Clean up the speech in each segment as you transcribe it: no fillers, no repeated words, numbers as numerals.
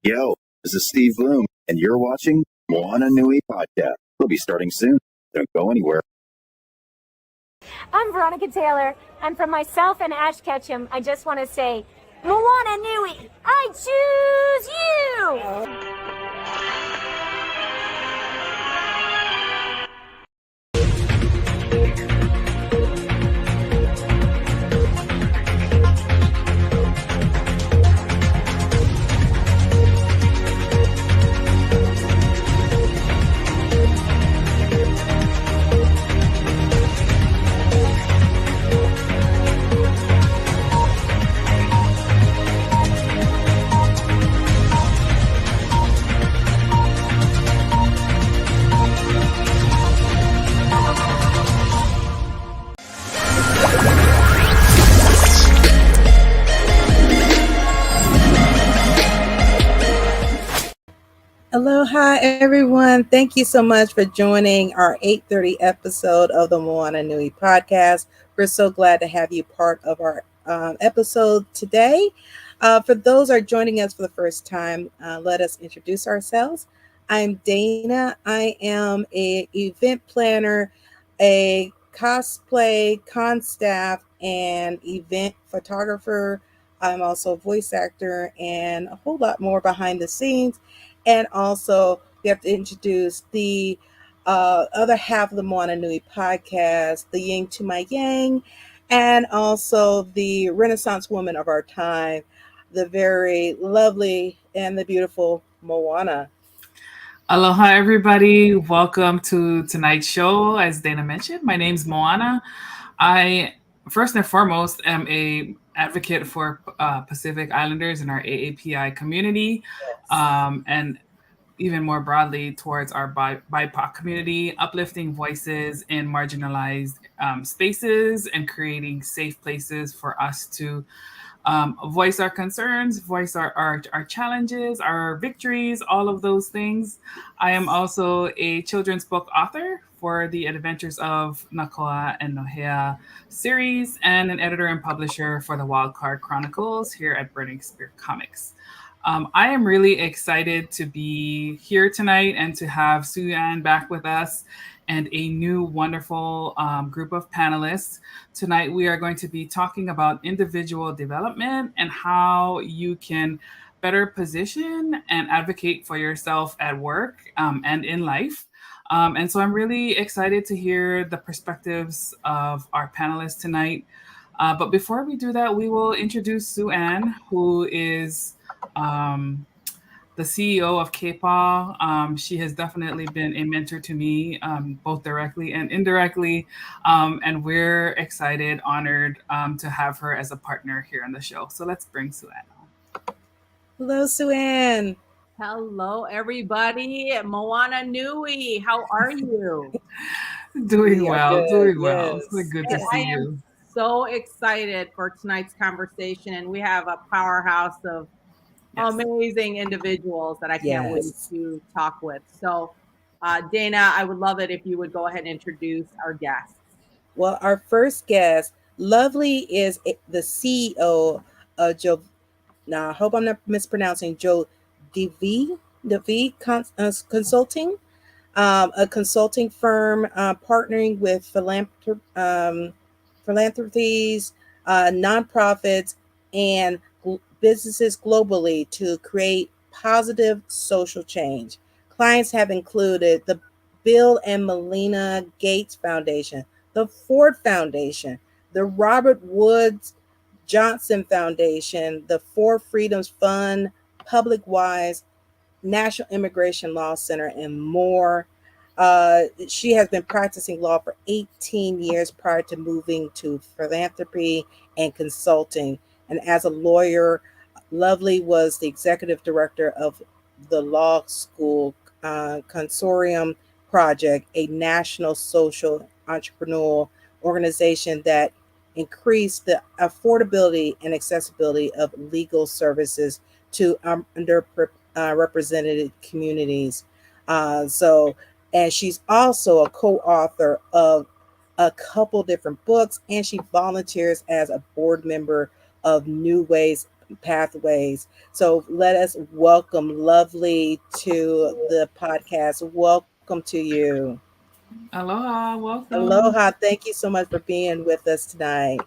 Yo, this is Steve Bloom, and you're watching Moana Nui Podcast. We'll be starting soon. Don't go anywhere. I'm Veronica Taylor, and from myself and Ash Ketchum, I just want to say, Moana Nui, I choose you! Aloha, everyone. Thank you so much for joining our 8:30 episode of the Moana Nui Podcast. We're so glad to have you part of our episode today. For those who are joining us for the first time, let us introduce ourselves. I'm Dana. I am an event planner, a cosplay, con staff, and event photographer. I'm also a voice actor and a whole lot more behind the scenes. And also, we have to introduce the other half of the Moana Nui podcast, the yin to my yang, and also the Renaissance woman of our time, the very lovely and the beautiful Moana. Aloha, everybody. Welcome to tonight's show. As Dana mentioned, my name's Moana. I, first and foremost, am a advocate for Pacific Islanders in our AAPI community, and even more broadly towards our BIPOC community, uplifting voices in marginalized spaces and creating safe places for us to voice our concerns, voice our challenges, our victories, all of those things. I am also a children's book author for the Adventures of Nakoa and Nohea series and an editor and publisher for the Wildcard Chronicles here at Burning Spear Comics. I am really excited to be here tonight and to have Sue-Ann back with us and a new wonderful group of panelists. Tonight, we are going to be talking about individual development and how you can better position and advocate for yourself at work and in life. And so I'm really excited to hear the perspectives of our panelists tonight. But before we do that, we will introduce Sue-Ann, who is the CEO of CAPAW. She has definitely been a mentor to me, both directly and indirectly. And we're excited, honored to have her as a partner here on the show. So let's bring Sue-Ann on. Hello, Sue-Ann. Hello, everybody. Moana Nui, how are you? Doing well. Yes. It's good to see you. So excited for tonight's conversation. And we have a powerhouse of amazing individuals that I can't wait to talk with. So, Dana, I would love it if you would go ahead and introduce our guests. Well, our first guest, Lovely, is the CEO of Joe. Now, I hope I'm not mispronouncing Joe DV Consulting, a consulting firm partnering with philanthropies, nonprofits, and businesses globally to create positive social change. Clients have included the Bill and Melinda Gates Foundation, the Ford Foundation, the Robert Woods Johnson Foundation, the Four Freedoms Fund, Public Wise, National Immigration Law Center, and more. She has been practicing law for 18 years prior to moving to philanthropy and consulting. And as a lawyer, Lovely was the executive director of the Law School Consortium Project, a national social entrepreneurial organization that increased the affordability and accessibility of legal services to underrepresented communities. And she's also a co-author of a couple different books, and she volunteers as a board member of New Ways pathways. So let us welcome Lovely to the podcast. Welcome to you. Aloha, welcome. Aloha. Thank you so much for being with us tonight.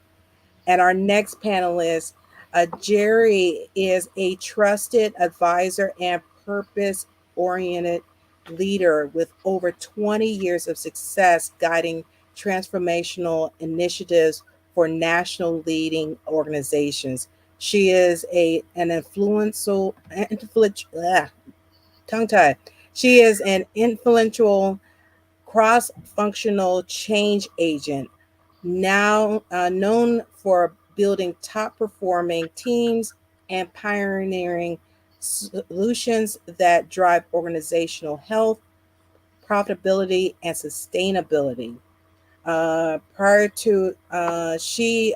And our next panelist, Jerry, is a trusted advisor and purpose oriented leader with over 20 years of success guiding transformational initiatives for national leading organizations. She is an tongue tied. She is an influential cross-functional change agent, now known for building top-performing teams and pioneering solutions that drive organizational health, profitability, and sustainability. Prior to she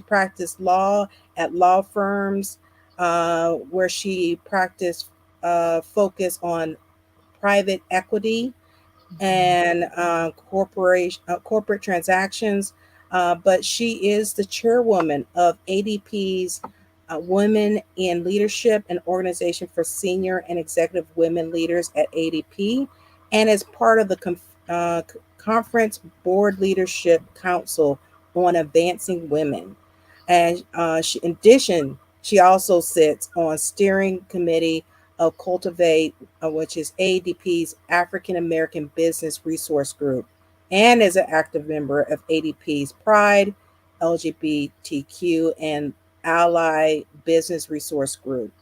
practiced law at law firms where she practiced focus on private equity and corporate transactions. But she is the chairwoman of ADP's Women in Leadership and Organization for Senior and Executive Women Leaders at ADP, and is part of the Conference Board Leadership Council on Advancing Women. And in addition, she also sits on steering committee of Cultivate, which is ADP's African American Business Resource Group, and is an active member of ADP's Pride, LGBTQ, and Ally Business Resource Group,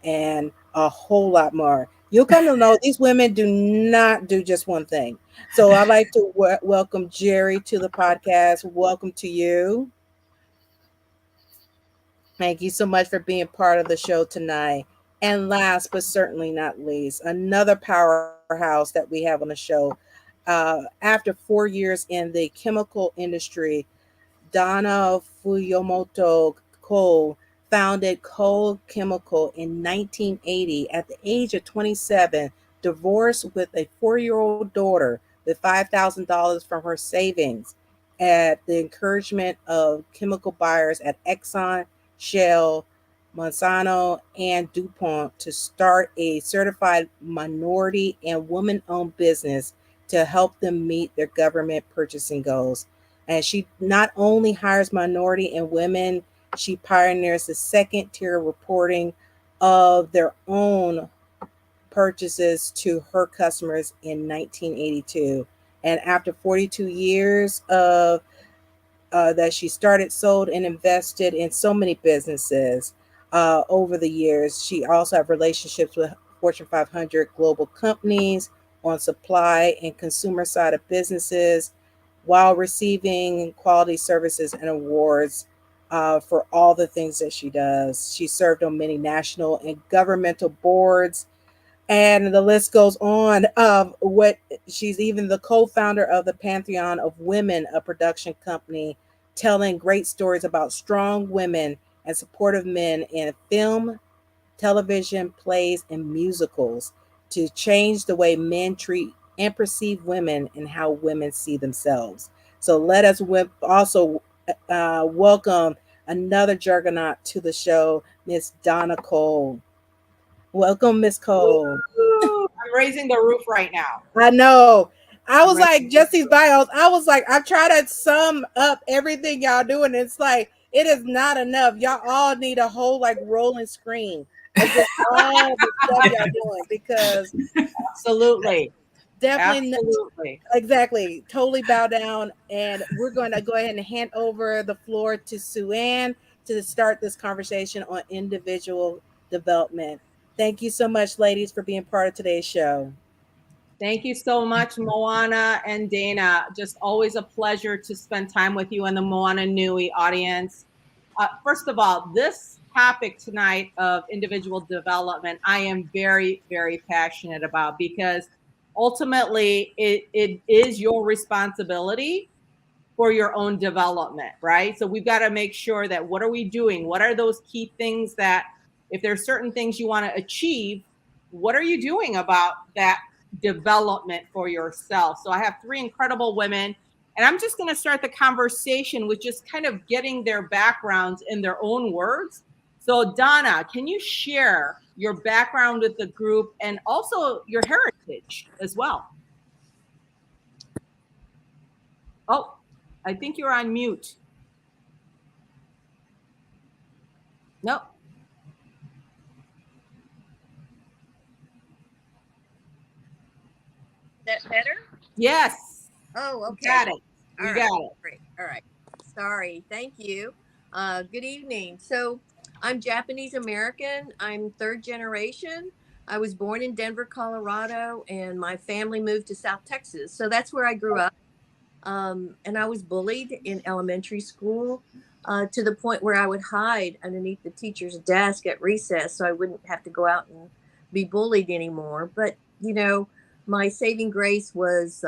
and a whole lot more. You'll come to know these women do not do just one thing. So I'd like to welcome Jerry to the podcast. Welcome to you. Thank you so much for being part of the show tonight. And last but certainly not least, another powerhouse that we have on the show. After 4 years in the chemical industry, Donna Fuyomoto Cole founded Cole Chemical in 1980 at the age of 27, divorced with a 4-year-old daughter with $5,000 from her savings at the encouragement of chemical buyers at Exxon, Shell, Monsanto, and DuPont to start a certified minority and woman-owned business to help them meet their government purchasing goals. And she not only hires minority and women, she pioneers the second tier reporting of their own purchases to her customers in 1982. And after 42 years of that she started, sold, and invested in so many businesses over the years. She also has relationships with Fortune 500 global companies on supply and consumer side of businesses, while receiving quality services and awards for all the things that she does. She served on many national and governmental boards, and the list goes on of what she's even the co-founder of the Pantheon of Women, a production company telling great stories about strong women and supportive men in film, television, plays, and musicals to change the way men treat and perceive women and how women see themselves. So let us also welcome another juggernaut to the show, Miss Donna Cole. Welcome, Miss Cole. I'm raising the roof right now. I know. I was like, just these bios. I was like, I try to sum up everything y'all doing. It's like, it is not enough. Y'all all need a whole like rolling screen of just all the stuff y'all doing, because absolutely, definitely, exactly, totally bow down. And we're going to go ahead and hand over the floor to Sue Ann to start this conversation on individual development. Thank you so much, ladies, for being part of today's show. Thank you so much, Moana and Dana. Just always a pleasure to spend time with you and the Moana Nui audience. First of all, this topic tonight of individual development, I am very, very passionate about, because ultimately it is your responsibility for your own development, right? So we've got to make sure that what are we doing? What are those key things that, if there's certain things you want to achieve, what are you doing about that development for yourself? So I have 3 incredible women, and I'm just going to start the conversation with just kind of getting their backgrounds in their own words So Donna, can you share your background with the group and also your heritage as well? Oh, I think you're on mute. Nope. That better? Yes. Oh, okay. Got it. You got it. Great. All right. Sorry. Thank you. Good evening. So I'm Japanese American. I'm third generation. I was born in Denver, Colorado, and my family moved to South Texas. So that's where I grew up. And I was bullied in elementary school to the point where I would hide underneath the teacher's desk at recess so I wouldn't have to go out and be bullied anymore. But, you know, my saving grace was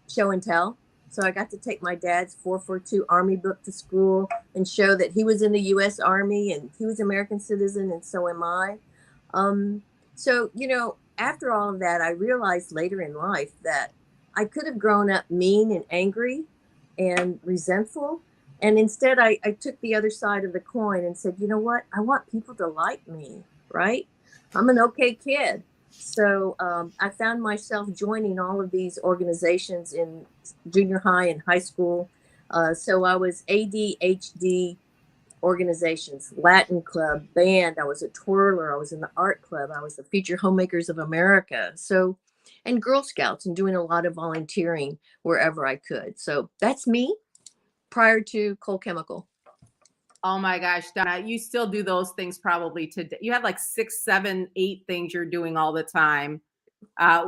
show and tell. So I got to take my dad's 442 Army book to school and show that he was in the U.S. Army and he was an American citizen, and so am I. So, you know, after all of that, I realized later in life that I could have grown up mean and angry and resentful. And instead, I took the other side of the coin and said, you know what? I want people to like me, right? I'm an okay kid. So I found myself joining all of these organizations in junior high and high school. So I was ADHD organizations, Latin club, band. I was a twirler. I was in the art club. I was the Future Homemakers of America. So, and Girl Scouts, and doing a lot of volunteering wherever I could. So that's me prior to Coal Chemical. Oh my gosh, Donna, you still do those things probably today. You have like 6, 7, 8 things you're doing all the time.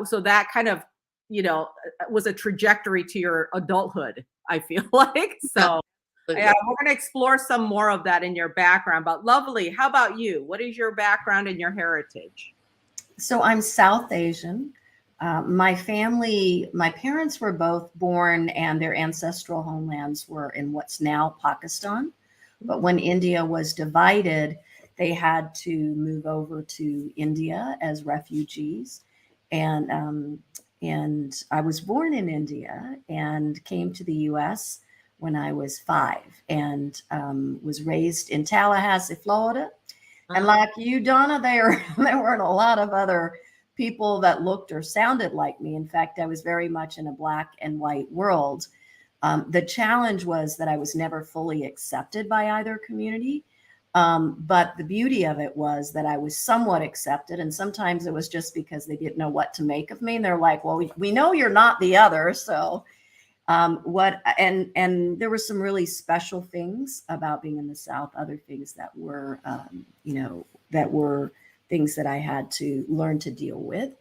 So that kind of, you know, was a trajectory to your adulthood, I feel like. So yeah, we're going to explore some more of that in your background. But Lovely, how about you? What is your background and your heritage? So I'm South Asian. My family, my parents were both born and their ancestral homelands were in what's now Pakistan. But when India was divided, they had to move over to India as refugees. And I was born in India and came to the U.S. when I was 5 and was raised in Tallahassee, Florida. And like you, Donna, there weren't a lot of other people that looked or sounded like me. In fact, I was very much in a black and white world. The challenge was that I was never fully accepted by either community. But the beauty of it was that I was somewhat accepted. And sometimes it was just because they didn't know what to make of me. And they're like, well, we know you're not the other. So and there were some really special things about being in the South, other things that were, that were things that I had to learn to deal with.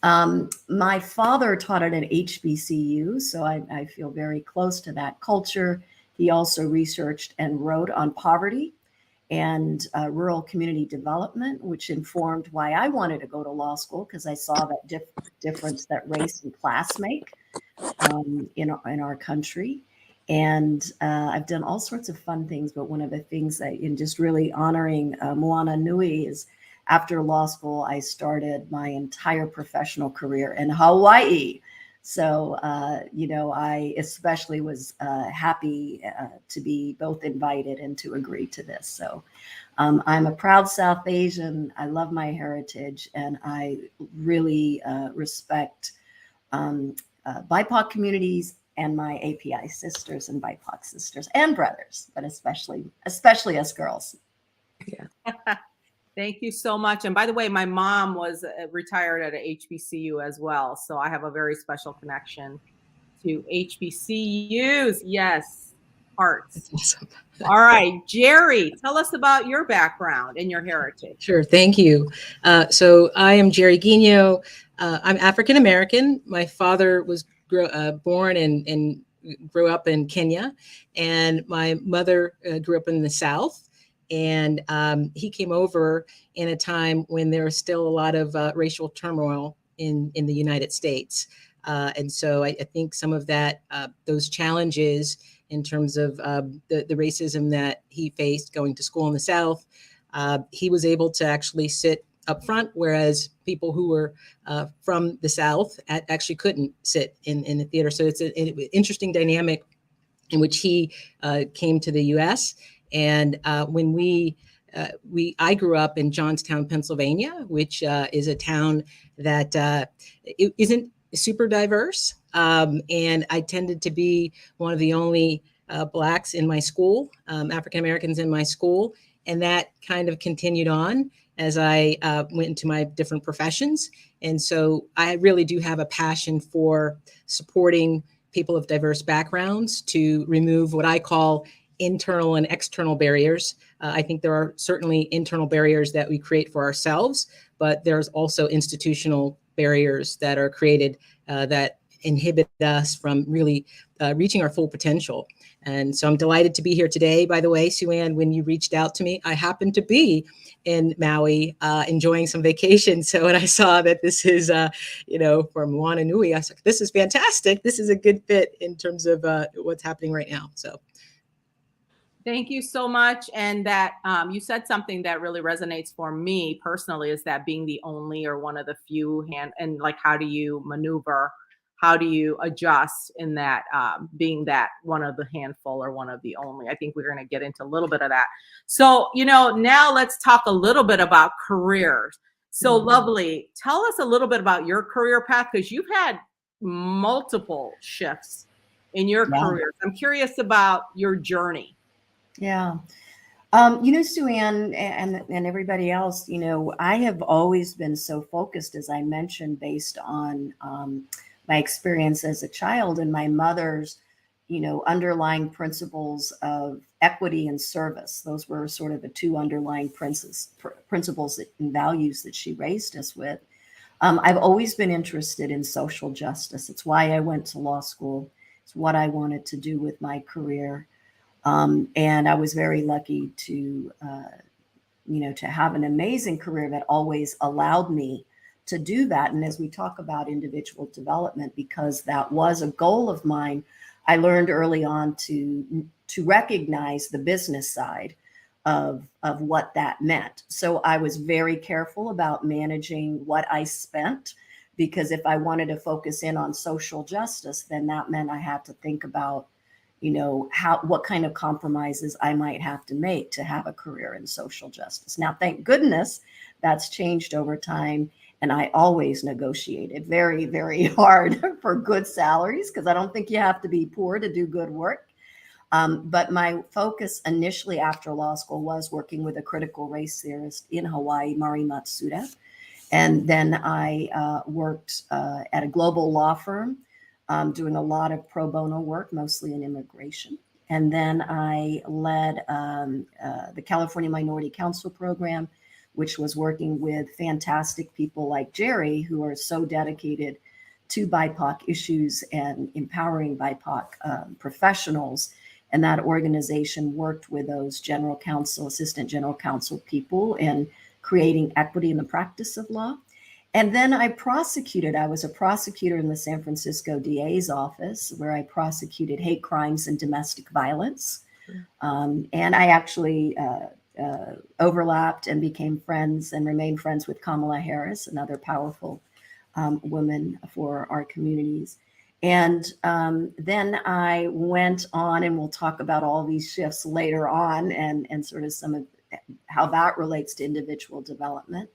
My father taught at an HBCU, so I feel very close to that culture. He also researched and wrote on poverty and rural community development, which informed why I wanted to go to law school, because I saw that difference that race and class make in our country. And I've done all sorts of fun things, but one of the things that, in just really honoring Moana Nui, is after law school, I started my entire professional career in Hawaii. So, I especially was happy to be both invited and to agree to this. So I'm a proud South Asian. I love my heritage, and I really respect BIPOC communities and my API sisters and BIPOC sisters and brothers, but especially us girls. Yeah. Thank you so much. And by the way, my mom was retired at a HBCU as well. So I have a very special connection to HBCUs. Yes, hearts. That's awesome. All right, Jerry, tell us about your background and your heritage. Sure, thank you. So I am Jerry Guino. I'm African American. My father was born and grew up in Kenya, and my mother grew up in the South. And he came over in a time when there was still a lot of racial turmoil in the United States. And so I think some of that, those challenges in terms of the racism that he faced going to school in the South, he was able to actually sit up front, whereas people who were from the South actually couldn't sit in the theater. So it's an interesting dynamic in which he came to the U.S. And when we I grew up in Johnstown, Pennsylvania, which is a town that it isn't super diverse. And I tended to be one of the only Blacks in my school, African Americans in my school. And that kind of continued on as I went into my different professions. And so I really do have a passion for supporting people of diverse backgrounds to remove what I call internal and external barriers. I think there are certainly internal barriers that we create for ourselves, but there's also institutional barriers that are created that inhibit us from really reaching our full potential. And so I'm delighted to be here today. By the way, Sue Ann, when you reached out to me, I happened to be in Maui enjoying some vacation. So when I saw that this is, for Moana Nui, I was like, this is fantastic. This is a good fit in terms of what's happening right now. So. Thank you so much. And that you said something that really resonates for me personally, is that being the only or one of the few and like, how do you maneuver? How do you adjust in that being that one of the handful or one of the only? I think we're going to get into a little bit of that. So, now let's talk a little bit about careers. So Lovely, tell us a little bit about your career path, because you've had multiple shifts in your career. I'm curious about your journey. Yeah. Sue Ann and everybody else, I have always been so focused, as I mentioned, based on my experience as a child and my mother's, underlying principles of equity and service. Those were sort of the two underlying principles and values that she raised us with. I've always been interested in social justice. It's why I went to law school. It's what I wanted to do with my career. And I was very lucky to have an amazing career that always allowed me to do that. And as we talk about individual development, because that was a goal of mine, I learned early on to recognize the business side of what that meant. So I was very careful about managing what I spent, because if I wanted to focus in on social justice, then that meant I had to think about what kind of compromises I might have to make to have a career in social justice. Now, thank goodness that's changed over time. And I always negotiated very, very hard for good salaries, because I don't think you have to be poor to do good work. But my focus initially after law school was working with a critical race theorist in Hawaii, Mari Matsuda. And then I worked at a global law firm, doing a lot of pro bono work, mostly in immigration. And then I led the California Minority Council program, which was working with fantastic people like Jerry, who are so dedicated to BIPOC issues and empowering BIPOC professionals. And that organization worked with those general counsel, assistant general counsel people in creating equity in the practice of law. And then I was a prosecutor in the San Francisco DA's office, where I prosecuted hate crimes and domestic violence. And I actually overlapped and became friends and remained friends with Kamala Harris, another powerful woman for our communities. And then I went on, and we'll talk about all these shifts later on and sort of some of how that relates to individual development.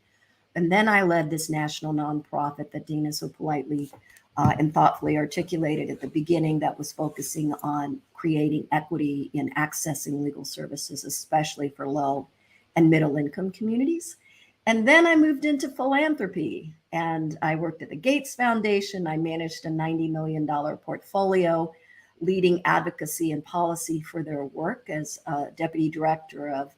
And then I led this national nonprofit that Dana so politely and thoughtfully articulated at the beginning, that was focusing on creating equity in accessing legal services, especially for low and middle income communities. And then I moved into philanthropy, and I worked at the Gates Foundation. I managed a $90 million portfolio, leading advocacy and policy for their work as deputy director of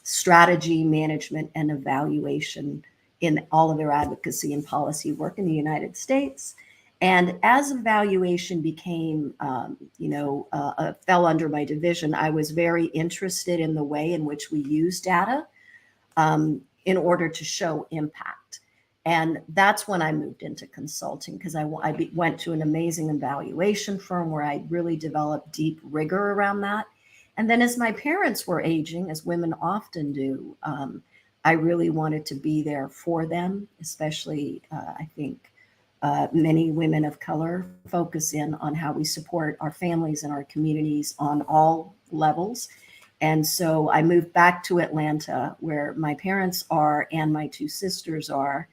strategy, management, and evaluation in all of their advocacy and policy work in the United States. And as evaluation became, fell under my division, I was very interested in the way in which we use data in order to show impact. And that's when I moved into consulting, because I went to an amazing evaluation firm where I really developed deep rigor around that. And then as my parents were aging, as women often do, I really wanted to be there for them, especially I think many women of color focus in on how we support our families and our communities on all levels. And so I moved back to Atlanta, where my parents are and my two sisters are.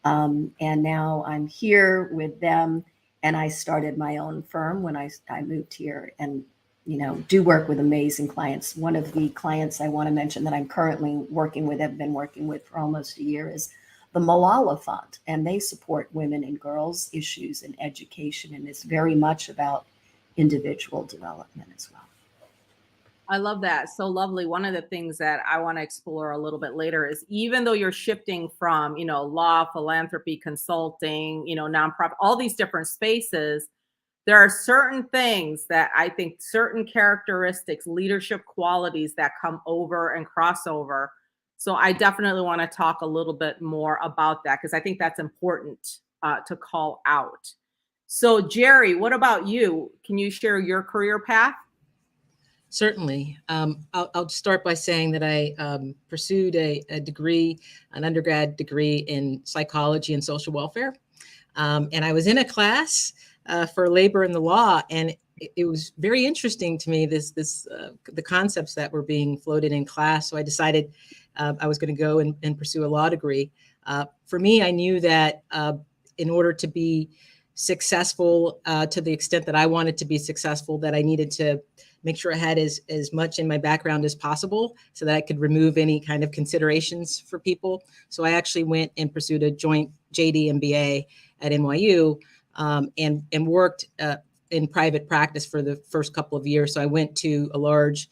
And now I'm here with them. And I started my own firm when I moved here, and do work with amazing clients. One of the clients I want to mention that I'm currently working with, have been working with for almost a year, is the Malala Fund, and they support women and girls issues in education, and it's very much about individual development as well. I love that. So lovely. One of the things that I want to explore a little bit later is, even though you're shifting from, law, philanthropy, consulting, nonprofit, all these different spaces, there are certain things that I think, certain characteristics, leadership qualities that come over and cross over. So I definitely want to talk a little bit more about that, because I think that's important to call out. So Jerry, what about you? Can you share your career path? Certainly. I'll start by saying that I pursued a degree, an undergrad degree in psychology and social welfare. And I was in a class for labor and the law, and it was very interesting to me, the concepts that were being floated in class. So I decided I was going to go and pursue a law degree. For me, I knew that in order to be successful to the extent that I wanted to be successful, that I needed to make sure I had as much in my background as possible so that I could remove any kind of considerations for people. So I actually went and pursued a joint JD MBA at NYU and worked in private practice for the first couple of years. So I went to a large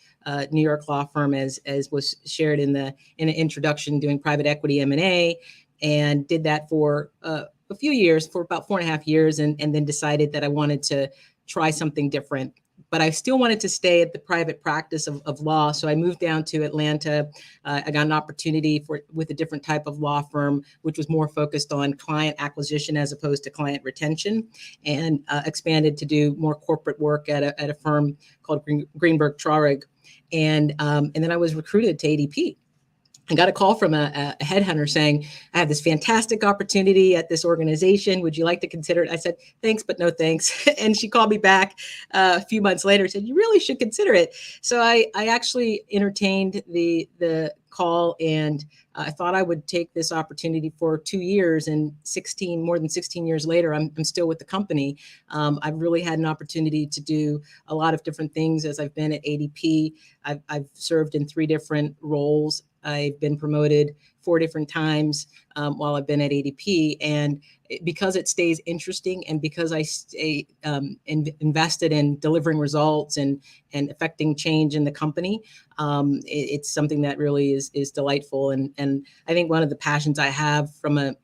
New York law firm, as was shared in an introduction, doing private equity M&A, and did that for a few years, for about 4.5 years, and then decided that I wanted to try something different. But I still wanted to stay at the private practice of law. So I moved down to Atlanta. I got an opportunity with a different type of law firm, which was more focused on client acquisition as opposed to client retention, and expanded to do more corporate work at a firm called Greenberg Traurig. And then I was recruited to ADP. I got a call from a headhunter saying, I have this fantastic opportunity at this organization. Would you like to consider it? I said, thanks, but no thanks. And she called me back a few months later and said, you really should consider it. So I actually entertained the call, and I thought I would take this opportunity for 2 years, and more than 16 years later, I'm still with the company. I've really had an opportunity to do a lot of different things as I've been at ADP. I've served in 3 different roles. I've been promoted 4 different times while I've been at ADP. And because it stays interesting, and because I stay invested in delivering results and affecting change in the company, it's something that really is delightful. And I think one of the passions I have from a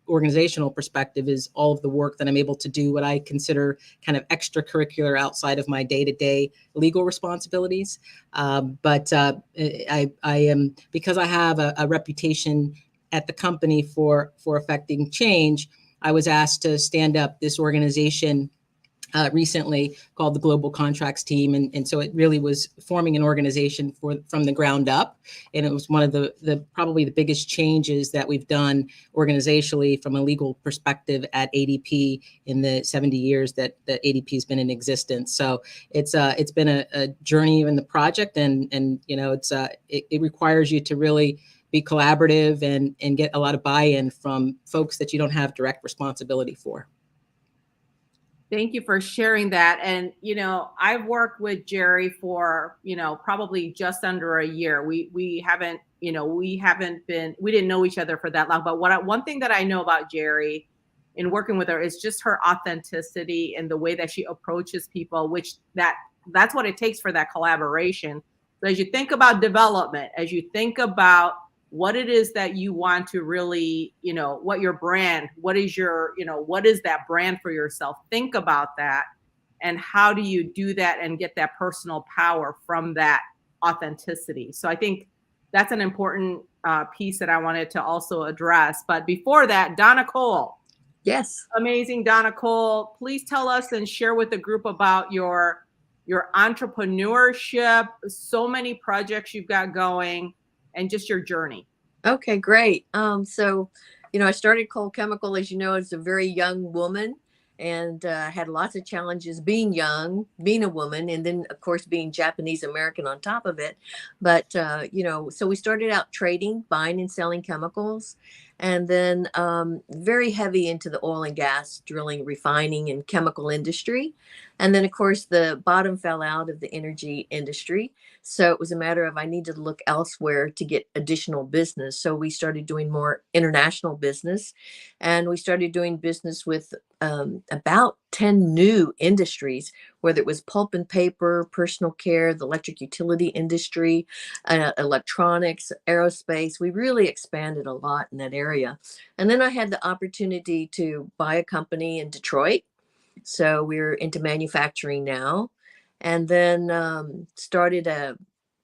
organizational perspective is all of the work that I'm able to do, what I consider kind of extracurricular outside of my day-to-day legal responsibilities. But I am, because I have a reputation at the company for affecting change, I was asked to stand up this organization recently called the Global Contracts Team. And so it really was forming an organization from the ground up. And it was one of the probably the biggest changes that we've done organizationally from a legal perspective at ADP in the 70 years that ADP has been in existence. So it's been a journey in the project, and it requires you to really be collaborative and get a lot of buy-in from folks that you don't have direct responsibility for. Thank you for sharing that. And, I've worked with Jerry for, probably just under a year. We didn't know each other for that long. But one thing that I know about Jerry in working with her is just her authenticity and the way that she approaches people, which that's what it takes for that collaboration. So as you think about development, as you think about what it is that you want to really, what your brand, what is that brand for yourself? Think about that. And how do you do that and get that personal power from that authenticity? So I think that's an important piece that I wanted to also address. But before that, Donna Cole. Yes. Amazing, Donna Cole. Please tell us and share with the group about your entrepreneurship, so many projects you've got going, and just your journey. Okay, great. So, I started Cole Chemical, as you know, as a very young woman, and had lots of challenges being young, being a woman, and then of course being Japanese American on top of it. But so we started out trading, buying and selling chemicals, and then very heavy into the oil and gas, drilling, refining, and chemical industry. And then of course the bottom fell out of the energy industry. So it was a matter of I needed to look elsewhere to get additional business. So we started doing more international business, and we started doing business with about 10 new industries, whether it was pulp and paper, personal care, the electric utility industry, electronics, aerospace. We really expanded a lot in that area. And then I had the opportunity to buy a company in Detroit. So we're into manufacturing now. And then started a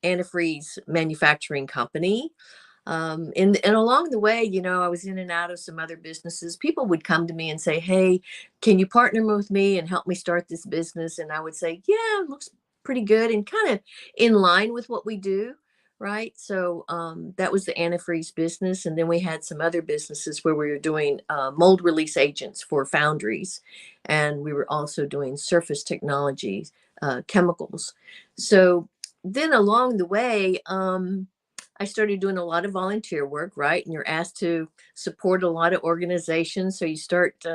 antifreeze manufacturing company. And along the way, I was in and out of some other businesses. People would come to me and say, "Hey, can you partner with me and help me start this business?" And I would say, "Yeah, it looks pretty good and kind of in line with what we do." Right. So that was the antifreeze business. And then we had some other businesses where we were doing mold release agents for foundries. And we were also doing surface technologies, chemicals. So then along the way, I started doing a lot of volunteer work, right? And you're asked to support a lot of organizations. So you start,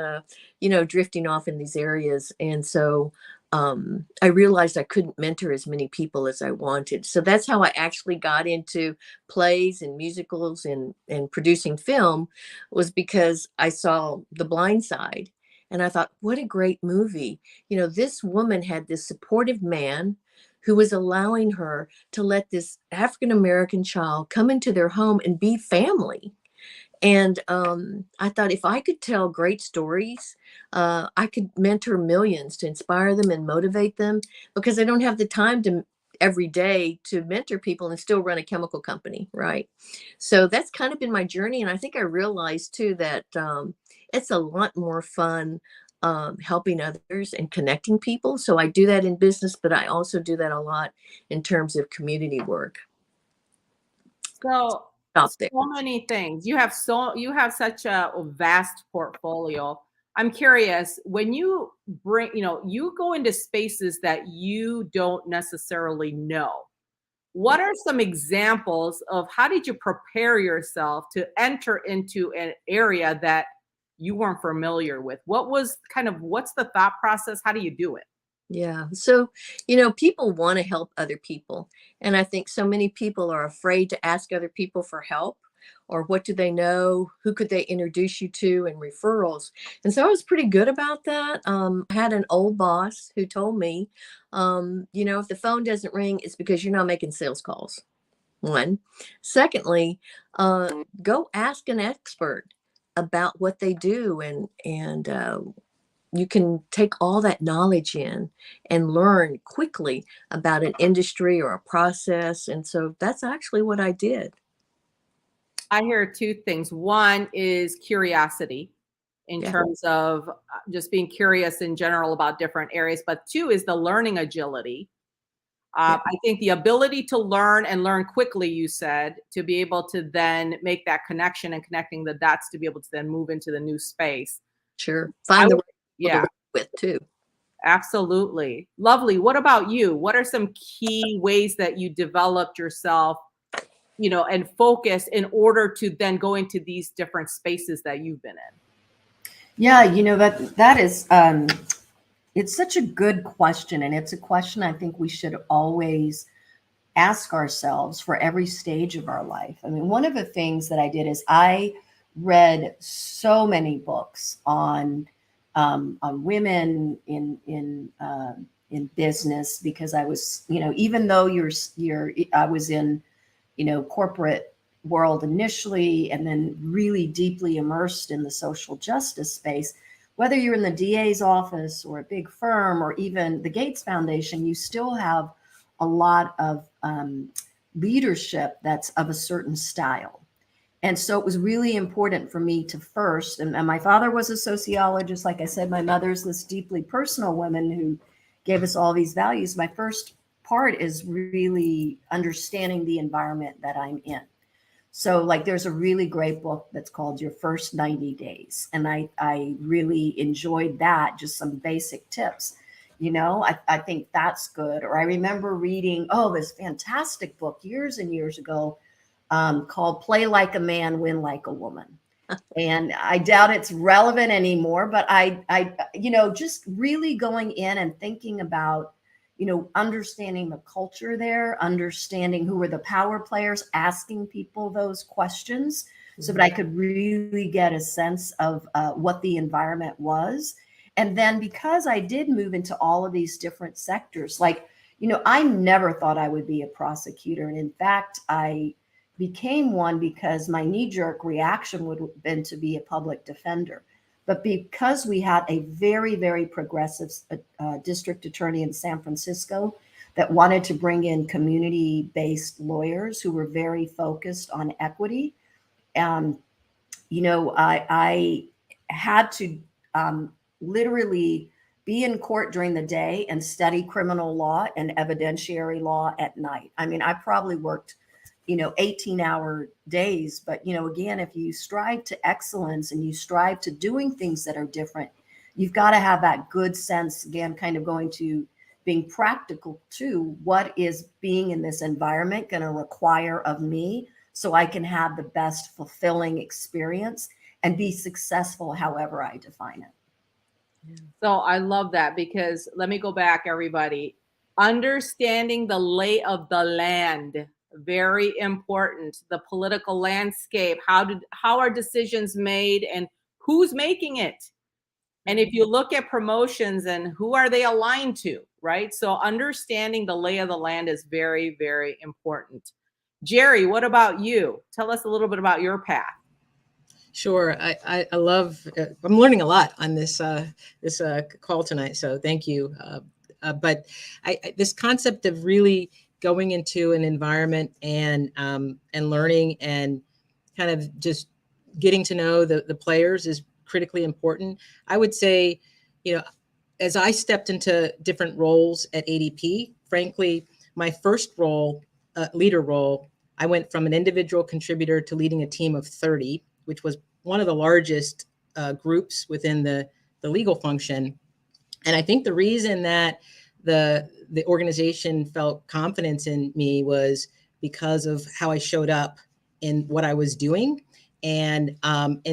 drifting off in these areas. And so I realized I couldn't mentor as many people as I wanted. So that's how I actually got into plays and musicals and producing film, was because I saw The Blind Side. And I thought, what a great movie. This woman had this supportive man who was allowing her to let this African-American child come into their home and be family. And I thought, if I could tell great stories, I could mentor millions to inspire them and motivate them, because I don't have the time to every day to mentor people and still run a chemical company, right? So that's kind of been my journey. And I think I realized too that it's a lot more fun helping others and connecting people. So I do that in business, but I also do that a lot in terms of community work. So many things. You have such a vast portfolio. I'm curious, when you you go into spaces that you don't necessarily know, what are some examples of how did you prepare yourself to enter into an area that you weren't familiar with? What's the thought process? How do you do it? Yeah. So, people want to help other people. And I think so many people are afraid to ask other people for help, or what do they know? Who could they introduce you to, and referrals. And so I was pretty good about that. I had an old boss who told me, if the phone doesn't ring, it's because you're not making sales calls. One. Secondly, go ask an expert about what they do, and you can take all that knowledge in and learn quickly about an industry or a process. And so that's actually what I did. I hear two things. One is curiosity in terms of just being curious in general about different areas. But two is the learning agility. I think the ability to learn and learn quickly, you said, to be able to then make that connection and connecting the dots to be able to then move into the new space. Sure. Find the right with too. Absolutely. Lovely. What about you? What are some key ways that you developed yourself, and focus in order to then go into these different spaces that you've been in? Yeah, that is, it's such a good question. And it's a question I think we should always ask ourselves for every stage of our life. I mean, one of the things that I did is I read so many books on women in business, because I was, even though I was in, corporate world initially, and then really deeply immersed in the social justice space. Whether you're in the DA's office or a big firm or even the Gates Foundation, you still have a lot of leadership that's of a certain style. And so it was really important for me to first, and my father was a sociologist. Like I said, my mother's this deeply personal woman who gave us all these values. My first part is really understanding the environment that I'm in. So like there's a really great book that's called Your First 90 Days. And I really enjoyed that, just some basic tips. I think that's good. Or I remember reading, this fantastic book years and years ago called Play Like a Man, Win Like a Woman. And I doubt it's relevant anymore, but I just really going in and thinking about, understanding the culture there, understanding who were the power players, asking people those questions so that I could really get a sense of what the environment was. And then because I did move into all of these different sectors, like, I never thought I would be a prosecutor. And in fact, I became one because my knee-jerk reaction would have been to be a public defender. But because we had a very, very progressive district attorney in San Francisco that wanted to bring in community-based lawyers who were very focused on equity, I had to literally be in court during the day and study criminal law and evidentiary law at night. I mean, I probably worked 18-hour days. But, again, if you strive to excellence and you strive to doing things that are different, you've got to have that good sense, again, kind of going to being practical too. What is being in this environment going to require of me so I can have the best fulfilling experience and be successful however I define it. So I love that, because let me go back, everybody. Understanding the lay of the land. Very important. The political landscape. How are decisions made and who's making it? And if you look at promotions and who are they aligned to, right? So understanding the lay of the land is very, very important. Jerry, what about you? Tell us a little bit about your path. Sure. I love, I'm learning a lot on this call tonight. So thank you. But this concept of really going into an environment and learning and kind of just getting to know the players is critically important. I would say, as I stepped into different roles at ADP, frankly, my first role, leader role, I went from an individual contributor to leading a team of 30, which was one of the largest groups within the legal function. And I think the reason that the organization felt confidence in me was because of how I showed up in what I was doing. And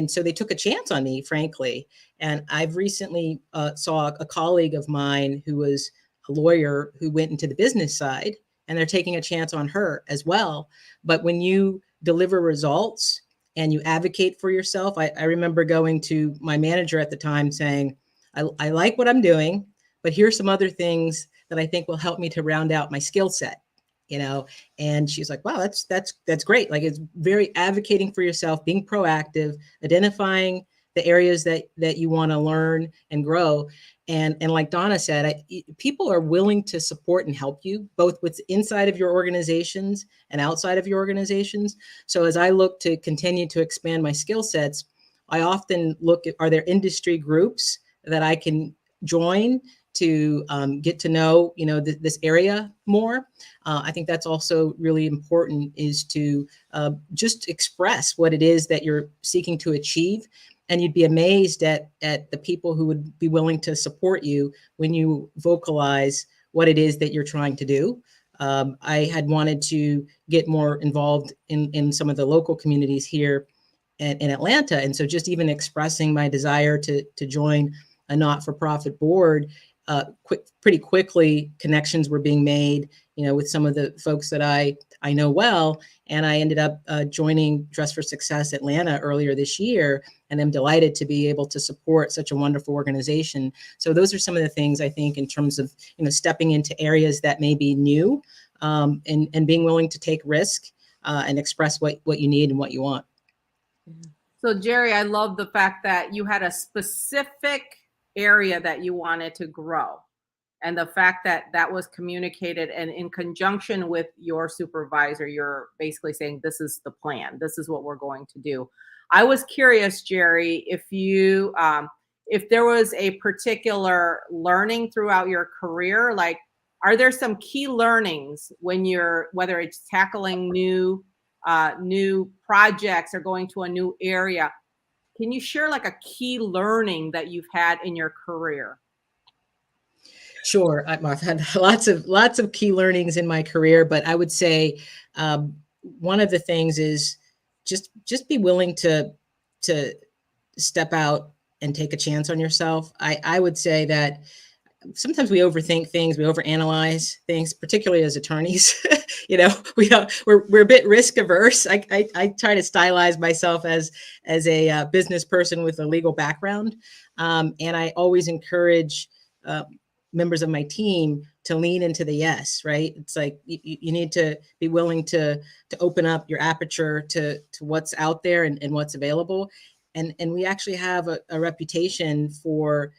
so they took a chance on me, frankly. And I've recently saw a colleague of mine who was a lawyer who went into the business side, and they're taking a chance on her as well. But when you deliver results and you advocate for yourself, I remember going to my manager at the time saying, I like what I'm doing, but here's some other things that I think will help me to round out my skill set, and she's like, wow, that's great. Like, it's very advocating for yourself, being proactive, identifying the areas that you want to learn and grow. And like Donna said, people are willing to support and help you both with inside of your organizations and outside of your organizations. So as I look to continue to expand my skill sets, I often look at, are there industry groups that I can join to get to know, this area more. I think that's also really important, is to just express what it is that you're seeking to achieve. And you'd be amazed at the people who would be willing to support you when you vocalize what it is that you're trying to do. I had wanted to get more involved in some of the local communities here in Atlanta. And so just even expressing my desire to join a not-for-profit board, pretty quickly connections were being made, with some of the folks that I know well. And I ended up joining Dress for Success Atlanta earlier this year. And I'm delighted to be able to support such a wonderful organization. So those are some of the things I think in terms of, stepping into areas that may be new, and being willing to take risk and express what you need and what you want. So Jerry, I love the fact that you had a specific area that you wanted to grow, and the fact that that was communicated, and in conjunction with your supervisor, you're basically saying, this is the plan, this is what we're going to do. I was curious, Jerry, if you if there was a particular learning throughout your career, like, are there some key learnings when you're, whether it's tackling new new projects or going to a new area. Can you share like a key learning that you've had in your career? Sure, I've had lots of key learnings in my career, but I would say one of the things is just be willing to step out and take a chance on yourself. I would say that sometimes we overthink things, we overanalyze things, particularly as attorneys. We're a bit risk averse. I try to stylize myself as a business person with a legal background, and I always encourage members of my team to lean into the yes. Right? It's like you need to be willing to open up your aperture to what's out there and what's available, and we actually have a reputation for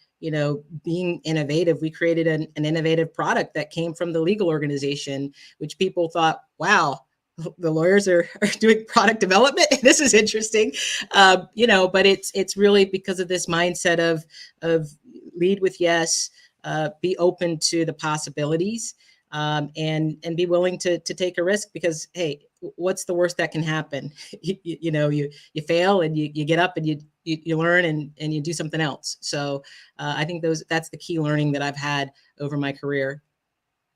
being innovative. We created an innovative product that came from the legal organization, which people thought, wow, the lawyers are doing product development. This is interesting. But it's really because of this mindset of lead with yes, be open to the possibilities, and be willing to take a risk, because, hey, what's the worst that can happen? You fail and you get up and you learn and you do something else. So I think that's the key learning that I've had over my career.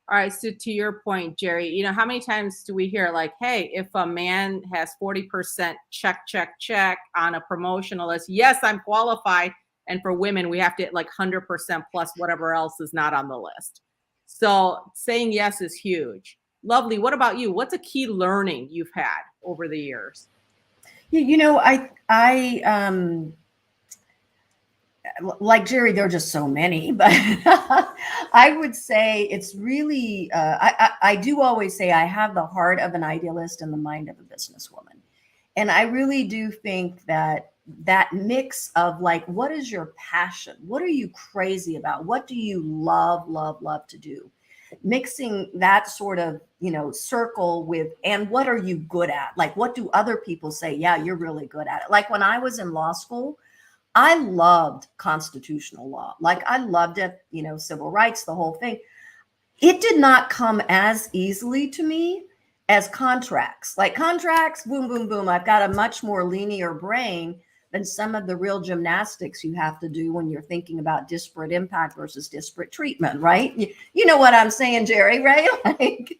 All right. So to your point, Jerry, how many times do we hear like, hey, if a man has 40% check on a promotional list, yes, I'm qualified. And for women, we have to hit like 100% plus whatever else is not on the list. So saying yes is huge. Lovely. What about you? What's a key learning you've had over the years? I like Jerry, there are just so many, but I would say it's really, I do always say I have the heart of an idealist and the mind of a businesswoman. And I really do think that mix of like, what is your passion? What are you crazy about? What do you love to do? Mixing that sort of, circle with, and what are you good at? Like, what do other people say? Yeah, you're really good at it. Like when I was in law school, I loved constitutional law. Like I loved it, civil rights, the whole thing. It did not come as easily to me as contracts. Like contracts, boom, boom, boom. I've got a much more linear brain than some of the real gymnastics you have to do when you're thinking about disparate impact versus disparate treatment, right? You know what I'm saying, Jerry, right? Like,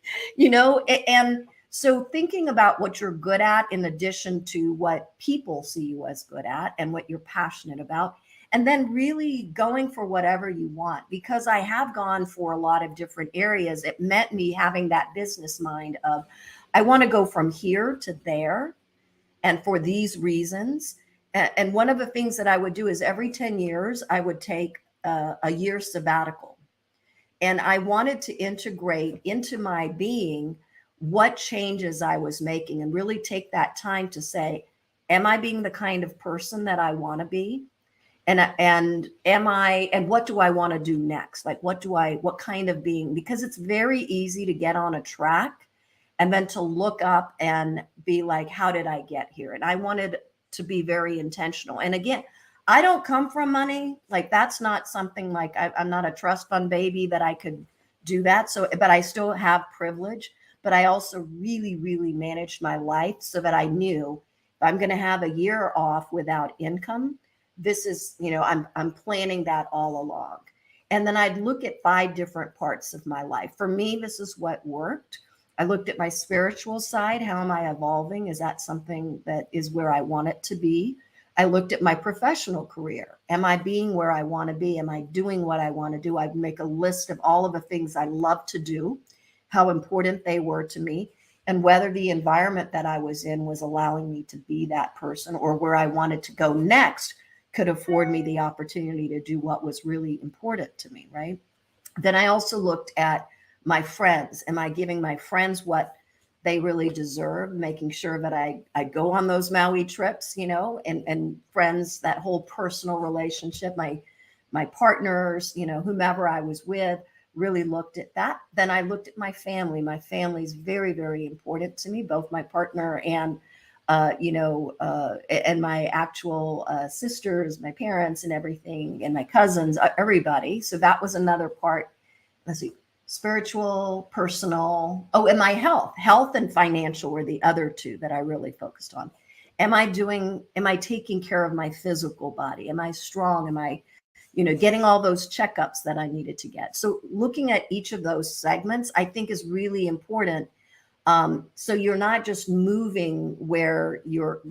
and so thinking about what you're good at in addition to what people see you as good at and what you're passionate about, and then really going for whatever you want. Because I have gone for a lot of different areas, it meant me having that business mind of, I want to go from here to there, and for these reasons. And one of the things that I would do is every 10 years, I would take a year sabbatical. And I wanted to integrate into my being what changes I was making and really take that time to say, am I being the kind of person that I want to be? And what do I want to do next? Like, what kind of being? Because it's very easy to get on a track and then to look up and be like, how did I get here? And I wanted to be very intentional. And again, I don't come from money. Like that's not something like I'm not a trust fund baby that I could do that. So, but I still have privilege, but I also really, really managed my life so that I knew if I'm going to have a year off without income, this is, I'm planning that all along. And then I'd look at 5 different parts of my life. For me, this is what worked. I looked at my spiritual side. How am I evolving? Is that something that is where I want it to be? I looked at my professional career. Am I being where I want to be? Am I doing what I want to do? I'd make a list of all of the things I love to do, how important they were to me, and whether the environment that I was in was allowing me to be that person, or where I wanted to go next could afford me the opportunity to do what was really important to me, right? Then I also looked at my friends. Am I giving my friends what they really deserve? Making sure that I go on those Maui trips, and friends, that whole personal relationship, my partners, whomever I was with, really looked at that. Then I looked at my family. My family is very, very important to me, both my partner and and my actual sisters, my parents and everything, and my cousins, everybody. So that was another part. Let's see. spiritual, personal. Oh, and my health and financial were the other two that I really focused on. Am I taking care of my physical body? Am I strong? Am I, getting all those checkups that I needed to get? So looking at each of those segments, I think is really important. So you're not just moving where your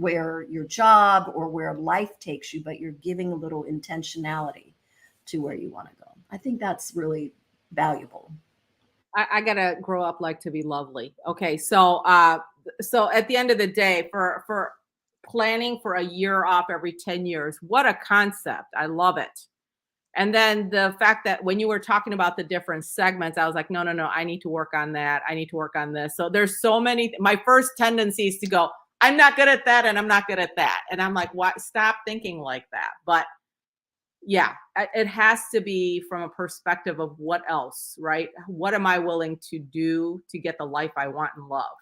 job or where life takes you, but you're giving a little intentionality to where you want to go. I think that's really valuable. I gotta grow up like to be lovely. Okay, so so at the end of the day, for planning for a year off every 10 years, what a concept. I love it. And then the fact that when you were talking about the different segments, I was like, no, I need to work on that. I need to work on this. So there's so many. My first tendency is to go, I'm not good at that, and I'm not good at that. And I'm like, what? Stop thinking like that. But yeah, it has to be from a perspective of what else, right? What am I willing to do to get the life I want and love?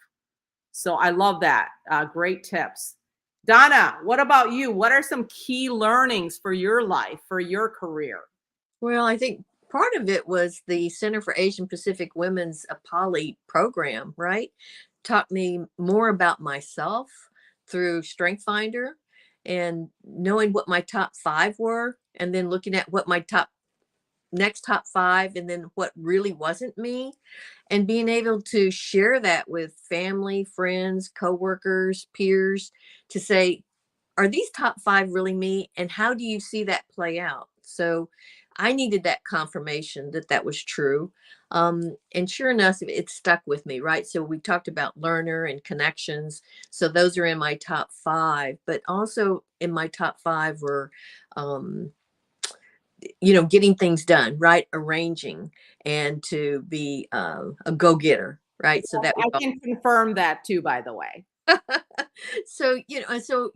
So I love that. Great tips. Donna, what about you? What are some key learnings for your life, for your career? Well, I think part of it was the Center for Asian Pacific Women's APALI program, right? Taught me more about myself through Strength Finder and knowing what my top 5 were, and then looking at what my next top 5, and then what really wasn't me, and being able to share that with family, friends, coworkers, peers, to say, are these top 5 really me? And how do you see that play out? So I needed that confirmation that was true. And sure enough, it stuck with me, right? So we talked about learner and connections. So those are in my top 5, but also in my top 5 were, getting things done, right? Arranging, and to be a go-getter, right? So that I can confirm that too, by the way. So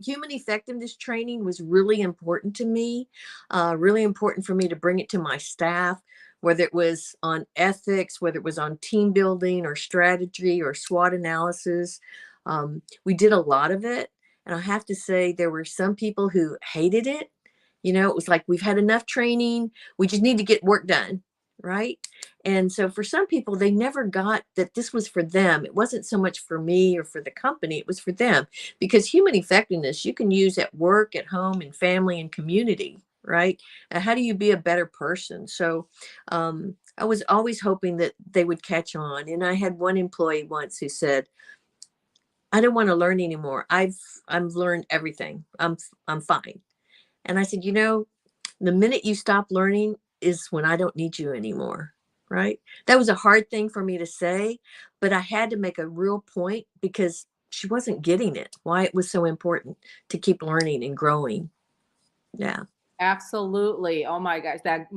human effectiveness training was really important to me, really important for me to bring it to my staff, whether it was on ethics, whether it was on team building or strategy or SWOT analysis. We did a lot of it. And I have to say, there were some people who hated it. It was like, we've had enough training. We just need to get work done. Right. And so for some people, they never got that this was for them. It wasn't so much for me or for the company. It was for them, because human effectiveness you can use at work, at home, in family, and community. Right. And how do you be a better person? So I was always hoping that they would catch on. And I had one employee once who said, I don't want to learn anymore. I've learned everything. I'm fine. And I said, the minute you stop learning is when I don't need you anymore, right? That was a hard thing for me to say, but I had to make a real point because she wasn't getting it, why it was so important to keep learning and growing. Yeah. Absolutely. Oh my gosh, that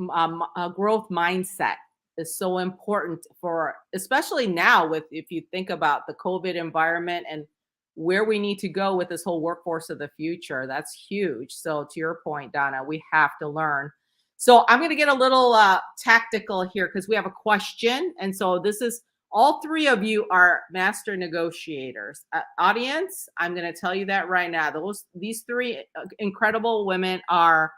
growth mindset is so important for, especially now if you think about the COVID environment and where we need to go with this whole workforce of the future. That's huge. So to your point, Donna, we have to learn. So I'm going to get a little tactical here because we have a question. And so this is, all 3 of you are master negotiators. Audience, I'm going to tell you that right now. These 3 incredible women are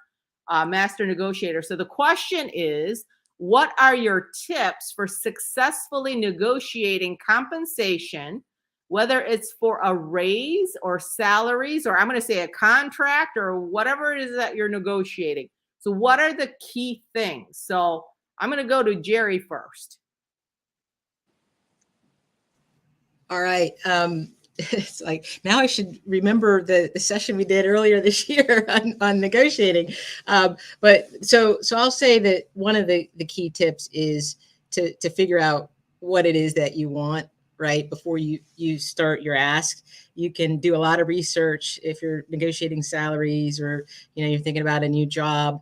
master negotiators. So the question is, what are your tips for successfully negotiating compensation, whether it's for a raise or salaries, or I'm going to say a contract or whatever it is that you're negotiating? So what are the key things? So I'm going to go to Jerry first. All right. It's like, now I should remember the session we did earlier this year on negotiating. But so I'll say that one of the key tips is to figure out what it is that you want, right? Before you start your ask. You can do a lot of research if you're negotiating salaries, or, you're thinking about a new job.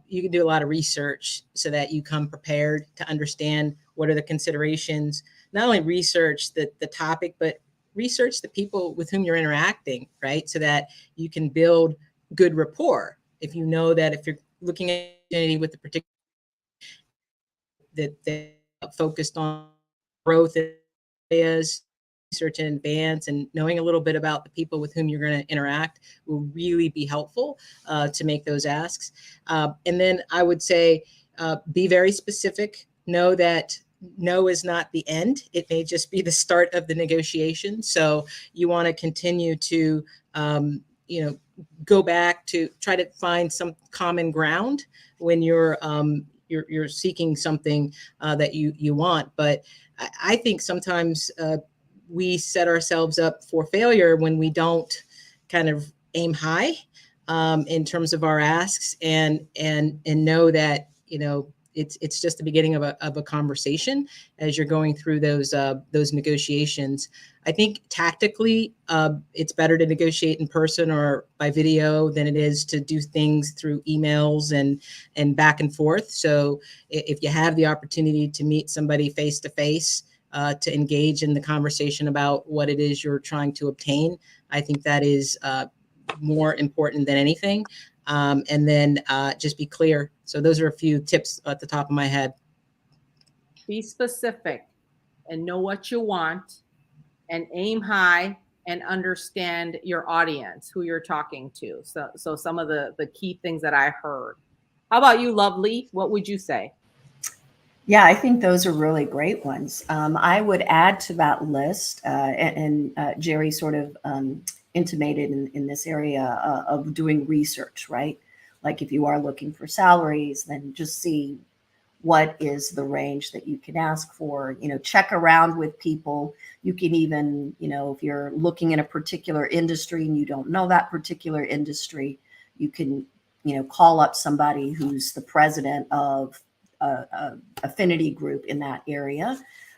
You can do a lot of research so that you come prepared to understand what are the considerations. Not only research the topic, but research the people with whom you're interacting, right? So that you can build good rapport. If you know that if you're looking at opportunity with the particular that they focused on growth areas, research in advance, and knowing a little bit about the people with whom you're going to interact will really be helpful to make those asks. And then I would say, be very specific. Know that no is not the end. It may just be the start of the negotiation. So you want to continue to, go back to try to find some common ground when you're seeking something that you want. But I think sometimes we set ourselves up for failure when we don't kind of aim high in terms of our asks and know that, it's just the beginning of a conversation as you're going through those negotiations. I think tactically, it's better to negotiate in person or by video than it is to do things through emails and back and forth. So if you have the opportunity to meet somebody face to face, to engage in the conversation about what it is you're trying to obtain, I think that is more important than anything. And then just be clear. So those are a few tips at the top of my head. Be specific and know what you want, and aim high and understand your audience, who you're talking to. So some of the key things that I heard. How about you, Lovely? What would you say? Yeah, I think those are really great ones. I would add to that list, and Jerry sort of intimated in this area of doing research, right? Like if you are looking for salaries, then just see what is the range that you can ask for. Check around with people. You can even, if you're looking in a particular industry and you don't know that particular industry, you can, call up somebody who's the president of affinity group in that area,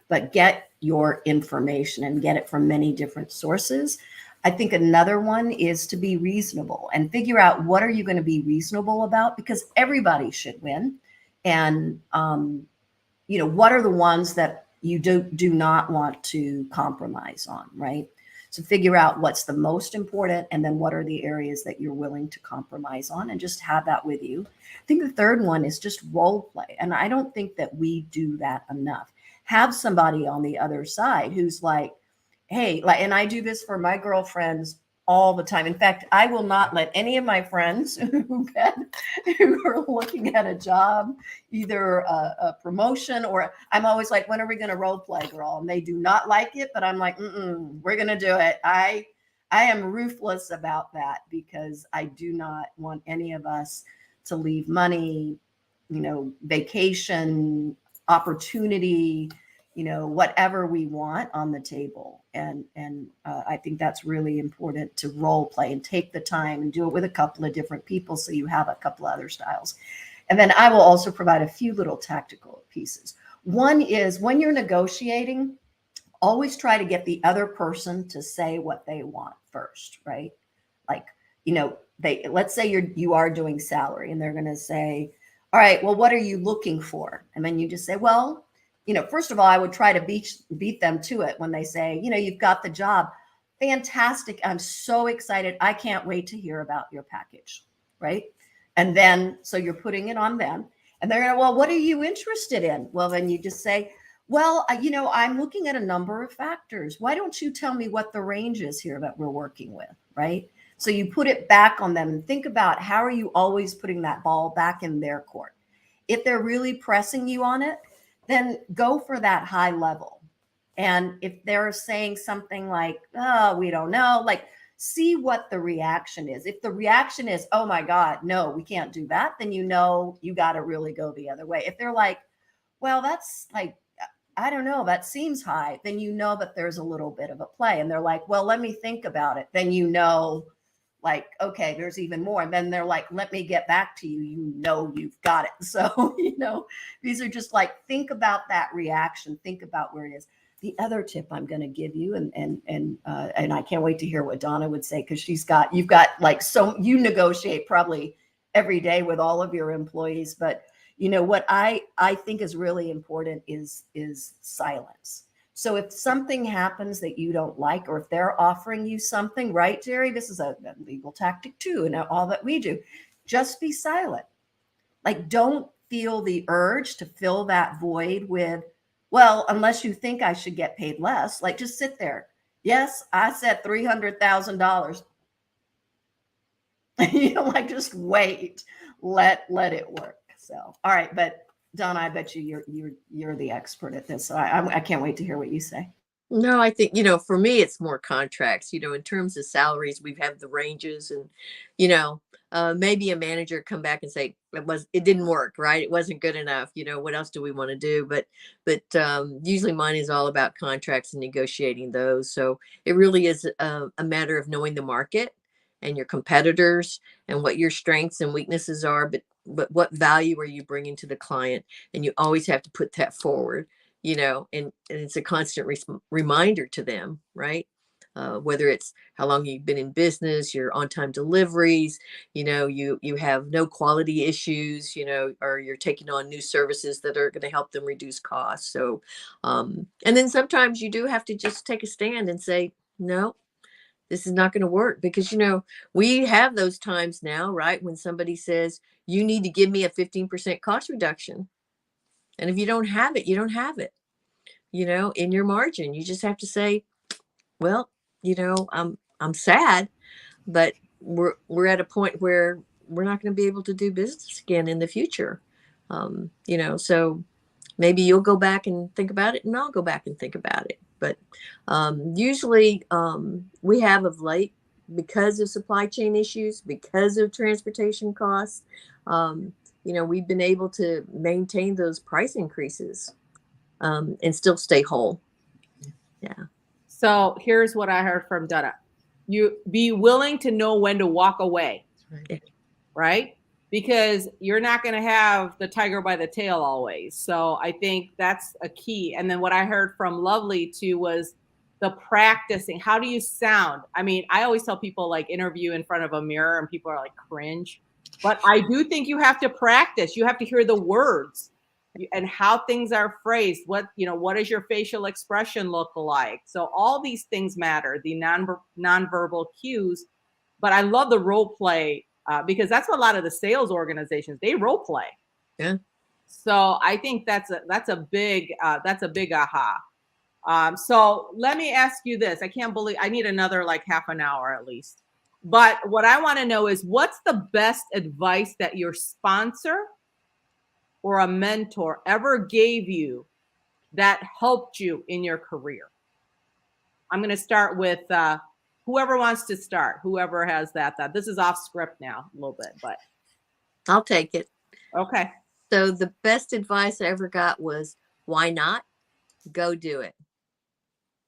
but get your information and get it from many different sources. I think another one is to be reasonable and figure out what are you going to be reasonable about, because everybody should win. And, what are the ones that you do not want to compromise on, right? So figure out what's the most important, and then what are the areas that you're willing to compromise on, and just have that with you. I think the third one is just role play. And I don't think that we do that enough. Have somebody on the other side who's like, hey, and I do this for my girlfriends all the time. In fact, I will not let any of my friends who are looking at a job, either a promotion or I'm always like, when are we going to role play, girl? And they do not like it, but I'm like, we're going to do it. I am ruthless about that, because I do not want any of us to leave money, vacation, opportunity, whatever we want on the table. And I think that's really important, to role play and take the time and do it with a couple of different people, so you have a couple of other styles. And then I will also provide a few little tactical pieces. One is, when you're negotiating, always try to get the other person to say what they want first, right? Like, let's say you are doing salary, and they're going to say, all right, well, what are you looking for? And then you just say, well, first of all, I would try to beat them to it when they say, you've got the job. Fantastic. I'm so excited. I can't wait to hear about your package. Right. And then, so you're putting it on them, and they're going to, well, what are you interested in? Well, then you just say, well, I'm looking at a number of factors. Why don't you tell me what the range is here that we're working with? Right. So you put it back on them, and think about, how are you always putting that ball back in their court? If they're really pressing you on it, then go for that high level. And if they're saying something like, oh, we don't know, like, see what the reaction is. If the reaction is, oh my God, no, we can't do that, then you got to really go the other way. If they're like, well, that's like, I don't know, that seems high, then that there's a little bit of a play. And they're like, well, let me think about it. Then like, okay, there's even more. And then they're like, let me get back to you. You've got it. So, these are just like, think about that reaction. Think about where it is. The other tip I'm going to give you, and I can't wait to hear what Donna would say, because you've got like, so you negotiate probably every day with all of your employees. But what I think is really important is silence. So if something happens that you don't like, or if they're offering you something, right, Jerry? This is a legal tactic too, and all that we do. Just be silent. Like, don't feel the urge to fill that void with, well, unless you think I should get paid less. Like, just sit there. Yes, I said $300,000. Like, just wait. Let it work. So, all right, but Donna, I bet you're the expert at this. So I can't wait to hear what you say. No, I think, for me, it's more contracts. In terms of salaries, we've had the ranges, and, maybe a manager come back and say it didn't work, right? It wasn't good enough. What else do we want to do? But usually mine is all about contracts and negotiating those. So it really is a matter of knowing the market and your competitors and what your strengths and weaknesses are. But what value are you bringing to the client? And you always have to put that forward. And it's a constant reminder to them, right? Whether it's how long you've been in business, your on-time deliveries, you have no quality issues, or you're taking on new services that are going to help them reduce costs. So, and then sometimes you do have to just take a stand and say, no, this is not going to work, because, we have those times now, right? When somebody says, you need to give me a 15% cost reduction. And if you don't have it, you don't have it, in your margin. You just have to say, well, I'm sad, but we're at a point where we're not going to be able to do business again in the future. So maybe you'll go back and think about it, and I'll go back and think about it. But usually we have of late, because of supply chain issues, because of transportation costs, we've been able to maintain those price increases and still stay whole. Yeah. So here's what I heard from Donna. You be willing to know when to walk away, right? Because you're not going to have the tiger by the tail always. So I think that's a key. And then what I heard from Lovely too was the practicing. How do you sound? I mean, I always tell people, like, interview in front of a mirror and people are like, cringe. But I do think you have to practice. You have to hear the words and how things are phrased. What does your facial expression look like? So all these things matter, the nonverbal cues. But I love the role play because that's what a lot of the sales organizations, they role play. Yeah. So I think that's a big aha. So let me ask you this. I can't believe I need another like half an hour at least. But what I want to know is, what's the best advice that your sponsor or a mentor ever gave you that helped you in your career? I'm going to start with whoever wants to start, whoever has that. This is off script now a little bit, but I'll take it. Okay. So the best advice I ever got was, why not? Go do it.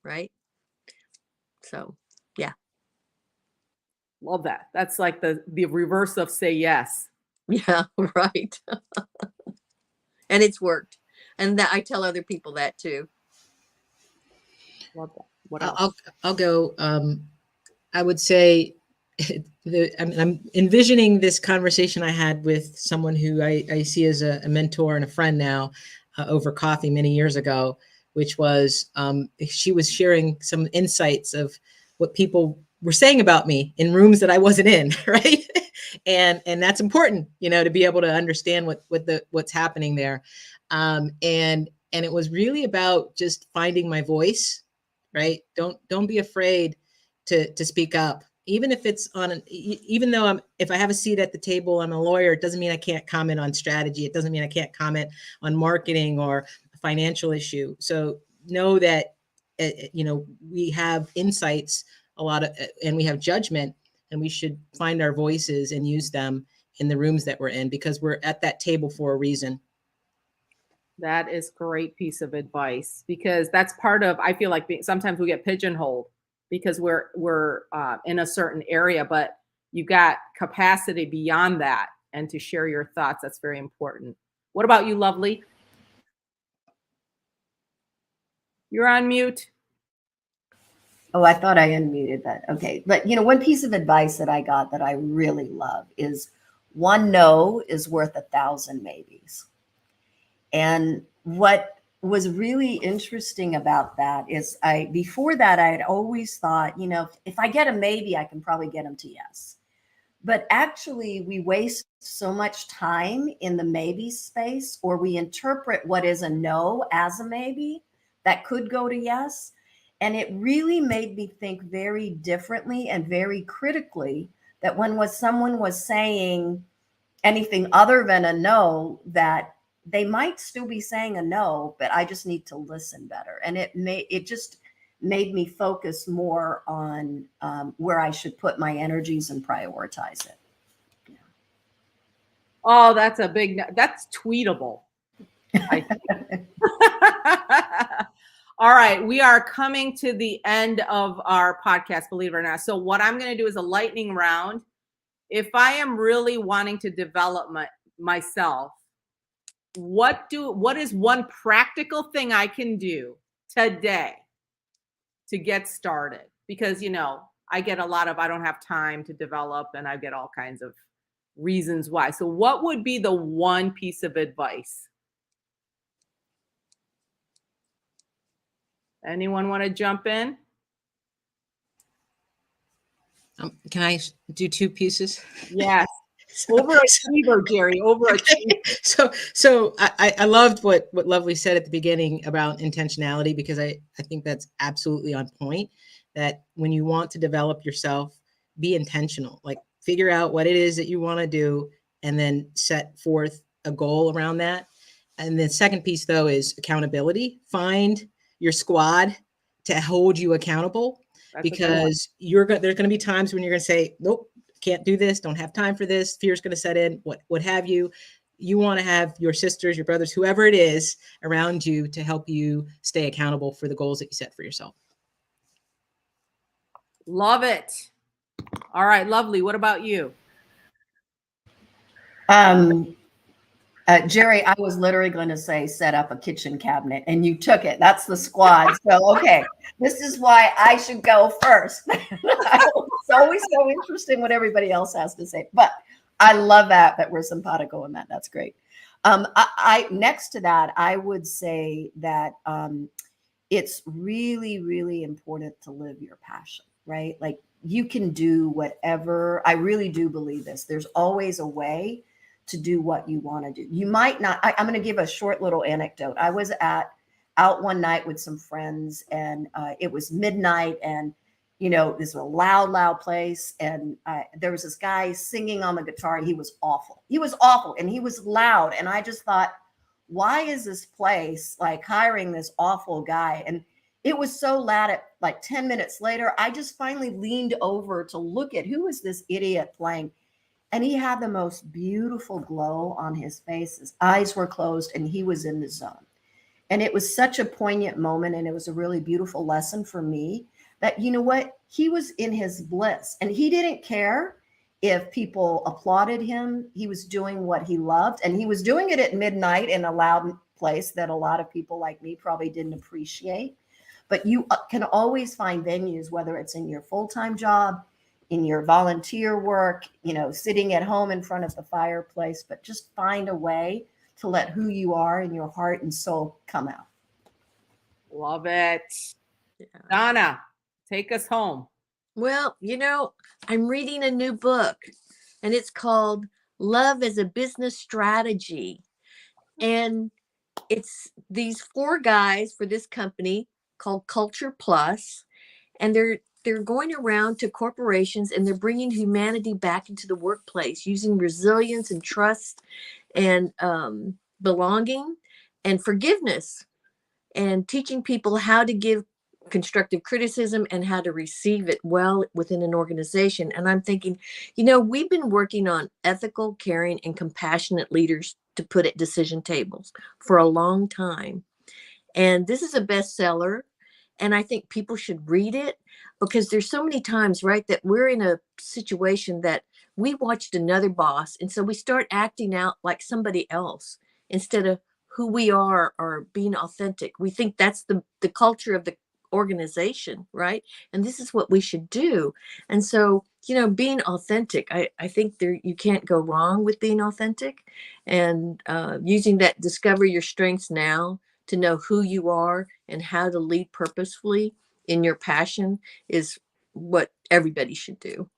Right? So, yeah. Love that. That's like the reverse of say yes. Yeah, right. And it's worked. And that I tell other people that too. Love that. What else? I'll go. I would say I'm envisioning this conversation I had with someone who I see as a mentor and a friend now over coffee many years ago, which was she was sharing some insights of what people were saying about me in rooms that I wasn't in, right? And that's important, to be able to understand what's happening there. And it was really about just finding my voice, right? Don't be afraid to speak up, even if it's even though if I have a seat at the table, I'm a lawyer, it doesn't mean I can't comment on strategy. It doesn't mean I can't comment on marketing or a financial issue. So know that, we have insights and we have judgment, and we should find our voices and use them in the rooms that we're in, because we're at that table for a reason. That is a great piece of advice, because that's part of, I feel like sometimes we get pigeonholed because we're in a certain area, but you've got capacity beyond that, and to share your thoughts, that's very important. What about you, Lovely? You're on mute. Oh, I thought I unmuted that. Okay. But, one piece of advice that I got that I really love is, one no is worth 1,000 maybes. And what was really interesting about that is before that, I had always thought, if I get a maybe, I can probably get them to yes. But actually, we waste so much time in the maybe space, or we interpret what is a no as a maybe that could go to yes. And it really made me think very differently and very critically that when someone was saying anything other than a no, that they might still be saying a no, but I just need to listen better. And it just made me focus more on where I should put my energies and prioritize it. Yeah. Oh, that's that's tweetable, I think. All right, we are coming to the end of our podcast, believe it or not. So what I'm going to do is a lightning round. If I am really wanting to develop myself, what is one practical thing I can do today to get started? Because, I get a lot of, I don't have time to develop, and I get all kinds of reasons why. So what would be the one piece of advice? Anyone want to jump in? Can I do two pieces? Yes. Overachiever, Jerry. Overachiever. So I loved what Lovely said at the beginning about intentionality, because I think that's absolutely on point. That when you want to develop yourself, be intentional. Like, figure out what it is that you want to do, and then set forth a goal around that. And the second piece, though, is accountability. Find your squad to hold you accountable. That's because there's going to be times when you're going to say, nope, can't do this, don't have time for this, fear's going to set in, what have you. You want to have your sisters, your brothers, whoever it is around you to help you stay accountable for the goals that you set for yourself. Love it. All right, Lovely. What about you? Jerry, I was literally going to say set up a kitchen cabinet, and you took it. That's the squad. So, okay, this is why I should go first. It's always so interesting what everybody else has to say. But I love that we're simpatico in that. That's great. I next to that, I would say that it's really, really important to live your passion, right? Like, you can do whatever. I really do believe this. There's always a way to do what you want to do. You might not. I'm going to give a short little anecdote. I was out one night with some friends, and it was midnight, and this was a loud place, and there was this guy singing on the guitar, and he was awful. And he was loud, and I just thought, why is this place like hiring this awful guy? And it was so loud. At like 10 minutes later, I just finally leaned over to look at who is this idiot playing. And he had the most beautiful glow on his face. His eyes were closed, and he was in the zone. And it was such a poignant moment, and it was a really beautiful lesson for me that, you know what, he was in his bliss, and he didn't care if people applauded him. He was doing what he loved, and he was doing it at midnight in a loud place that a lot of people like me probably didn't appreciate. But you can always find venues, whether it's in your full-time job, in your volunteer work, sitting at home in front of the fireplace, but just find a way to let who you are in your heart and soul come out. Love it. Yeah. Donna, take us home. Well, I'm reading a new book, and it's called Love as a Business Strategy. And it's these 4 guys for this company called Culture Plus, and they're going around to corporations, and they're bringing humanity back into the workplace using resilience and trust and belonging and forgiveness, and teaching people how to give constructive criticism and how to receive it well within an organization. And I'm thinking, we've been working on ethical, caring, and compassionate leaders to put at decision tables for a long time. And this is a bestseller. And I think people should read it, because there's so many times, right, that we're in a situation that we watched another boss, and so we start acting out like somebody else instead of who we are or being authentic. We think that's the culture of the organization, right? And this is what we should do. And so, being authentic, I think you can't go wrong with being authentic, and using that discover your strengths now to know who you are and how to lead purposefully in your passion is what everybody should do.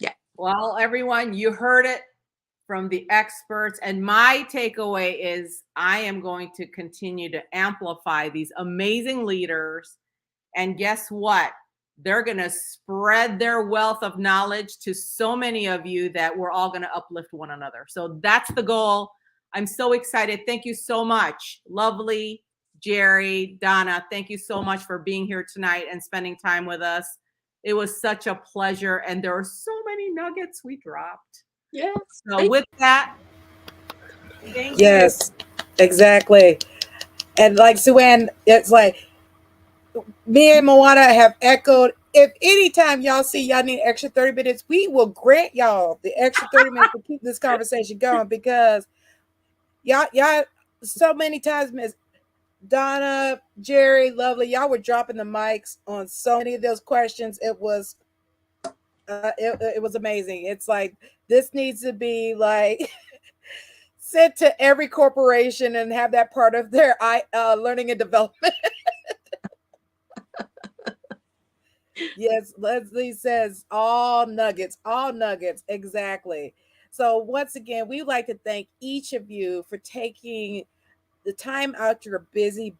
Yeah. Well, everyone, you heard it from the experts. And my takeaway is I am going to continue to amplify these amazing leaders. And guess what? They're going to spread their wealth of knowledge to so many of you that we're all going to uplift one another. So that's the goal. I'm so excited. Thank you so much. Lovely, Jerry, Donna, thank you so much for being here tonight and spending time with us. It was such a pleasure, and there were so many nuggets we dropped. Yes. So with that, thank Yes, exactly. And like Sue-Ann, it's like me and Moana have echoed. If anytime y'all see y'all need extra 30 minutes, we will grant y'all the extra 30 minutes to keep this conversation going, because y'all so many times, Miss Donna, Jerry, Lovely, y'all were dropping the mics on so many of those questions. It was it was amazing. It's like this needs to be like sent to every corporation and have that part of their learning and development. Yes, Leslie says all nuggets, exactly. So once again, we would like to thank each of you for taking the time out your busy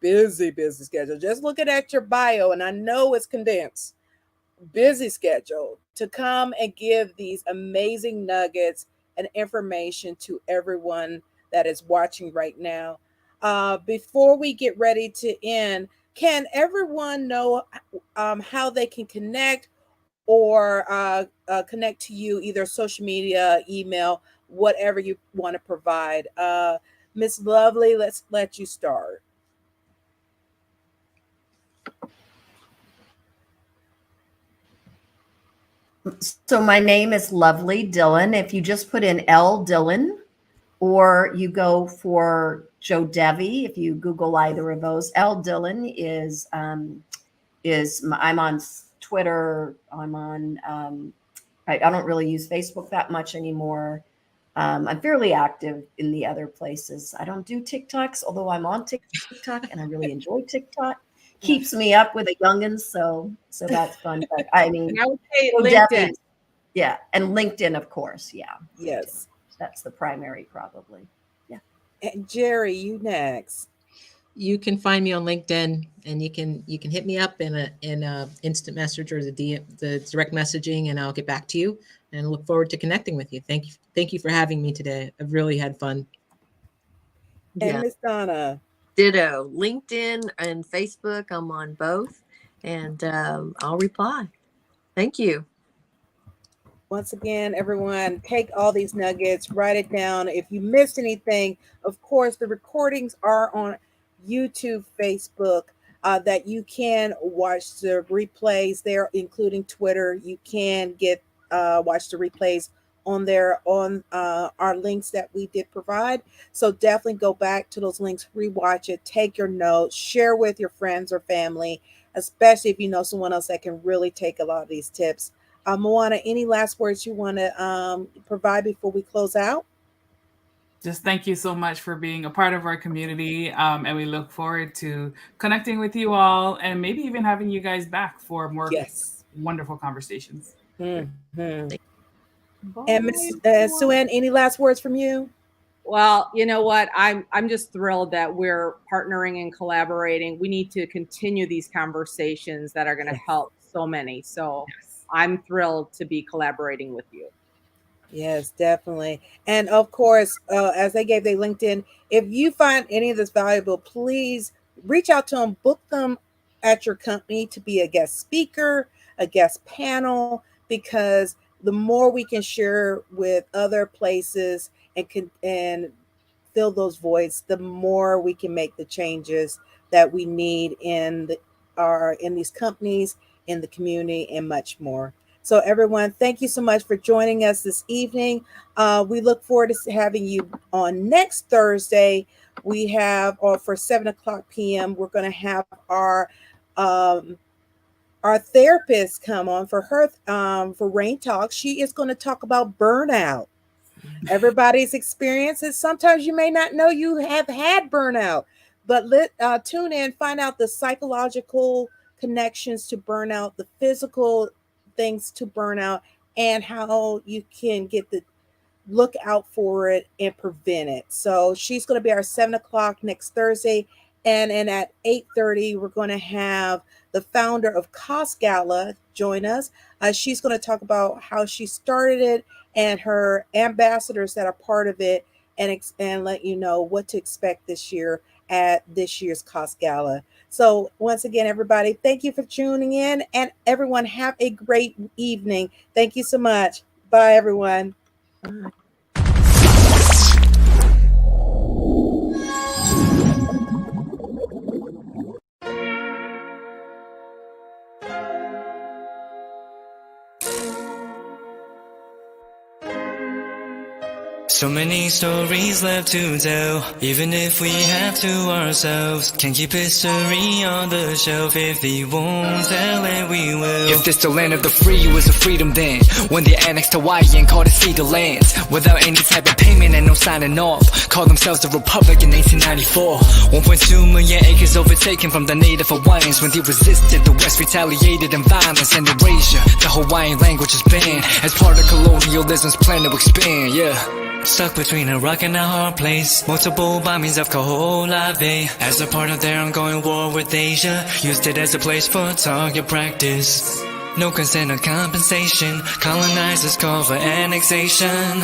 schedule. Just looking at your bio, and I know it's condensed, busy schedule, to come and give these amazing nuggets and information to everyone that is watching right now. Before we get ready to end, can everyone know how they can connect or connect to you, either social media, email, whatever you want to provide? Miss Lovely, let's let you start. So my name is Lovely Dillon. If you just put in L Dillon, or you go for Joe Devi, if you Google either of those, L Dillon I'm on Twitter. I'm on. I don't really use Facebook that much anymore. I'm fairly active in the other places. I don't do TikToks, although I'm on TikTok and I really enjoy TikTok. Keeps me up with the youngins, so that's fun. But I mean, I would say Joe LinkedIn. Devi, yeah, and LinkedIn, of course, yeah. Yes, that's the primary, probably. Yeah. And Jerry, you next. You can find me on LinkedIn, and you can hit me up in a instant message or the direct messaging, and I'll get back to you. And look forward to connecting with you. Thank you for having me today. I've really had fun. And Yeah. Miss Donna. Ditto. LinkedIn and Facebook, I'm on both, and I'll reply. Thank you. Once again, everyone, take all these nuggets, write it down. If you missed anything, of course, the recordings are on YouTube, Facebook, that you can watch the replays there, including Twitter. You can get watch the replays on there on our links that we did provide. So definitely go back to those links, rewatch it, take your notes, share with your friends or family, especially if you know someone else that can really take a lot of these tips. Moana, any last words you want to provide before we close out? Just thank you so much for being a part of our community. And we look forward to connecting with you all and maybe even having you guys back for more wonderful conversations. Mm-hmm. And Miss Sue-Ann, any last words from you? Well, you know what? I'm just thrilled that we're partnering and collaborating. We need to continue these conversations that are going to help so many. So I'm thrilled to be collaborating with you. Yes, definitely. And of course, as they gave their LinkedIn, if you find any of this valuable, please reach out to them, book them at your company to be a guest speaker, a guest panel, because the more we can share with other places and fill those voids, the more we can make the changes that we need in these companies, in the community, and much more. So everyone, thank you so much for joining us this evening. We look forward to having you on next Thursday. We have, for 7:00 p.m., we're going to have our therapist come on for her for Rain Talk. She is going to talk about burnout. Everybody's experiences. Sometimes you may not know you have had burnout, but tune in, find out the psychological connections to burnout, the physical things to burnout, and how you can look out for it and prevent it. So she's going to be our 7:00 next Thursday. And at 8:30, we're going to have the founder of Cost Gala join us. She's going to talk about how she started it and her ambassadors that are part of it, and let you know what to expect this year at this year's Cost Gala. So once again, everybody, thank you for tuning in, and everyone have a great evening. Thank you so much. Bye, everyone. Bye. So many stories left to tell, even if we have to ourselves. Can't keep history on the shelf. If we won't tell it, we will. If this the land of the free, it was a freedom then, when they annexed Hawaii and called it Cedar Lands, without any type of payment and no signing off. Called themselves the Republic in 1894. 1.2 million acres overtaken from the native Hawaiians. When they resisted, the West retaliated in violence and erasure. The Hawaiian language is banned as part of colonialism's plan to expand, Stuck between a rock and a hard place. Multiple bombings of Kaho'olawe as a part of their ongoing war with Asia. Used it as a place for target practice. No consent or compensation. Colonizers call for annexation.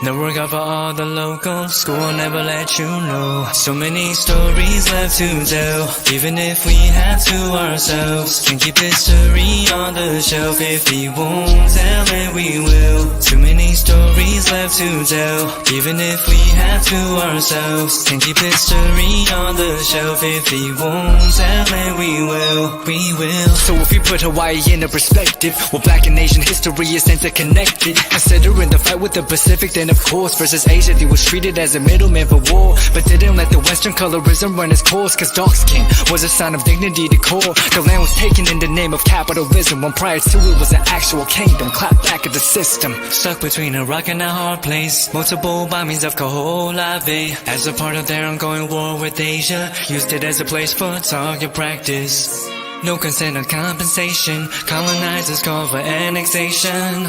The work of all the locals. School will never let you know. So many stories left to tell, even if we have to ourselves. Can keep history on the shelf. If we won't tell it, we will. Too many stories left to tell, even if we have to ourselves. Can keep history on the shelf. If we won't tell it, we will. We will. So if we put Hawaii into perspective, well, Black and Asian history is interconnected. Considering the fight with the Pacific, then of course versus Asia, they was treated as a middleman for war, but didn't let the Western colorism run its course. Cause dark skin was a sign of dignity to core. The land was taken in the name of capitalism, when prior to it was an actual kingdom. Clap back at the system. Stuck between a rock and a hard place. Multiple bombings of Kaho'olawe as a part of their ongoing war with Asia. Used it as a place for target practice. No consent or compensation. Colonizers call for annexation.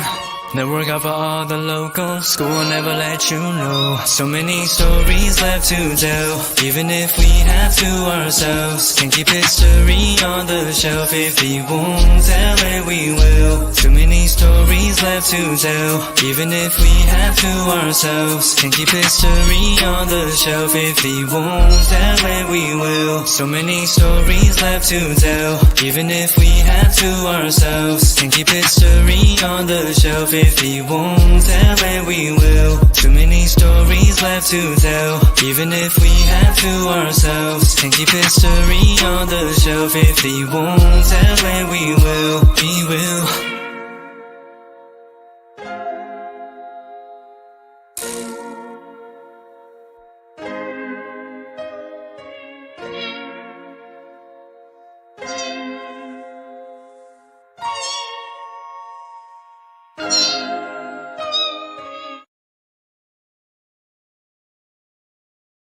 The work of all the locals. School will never let you know. So many stories left to tell, even if we have to ourselves. Can keep history on the shelf. If we won't tell it, we will. Too many stories left to tell, even if we have to ourselves. Can keep history on the shelf. If we won't tell it, we will. So many stories left to tell, even if we have to ourselves. Can keep history on the shelf. If we won't tell it, we will. Too many stories left to tell, even if we have to ourselves. Can keep history on the shelf. If we won't tell it, we will. We will.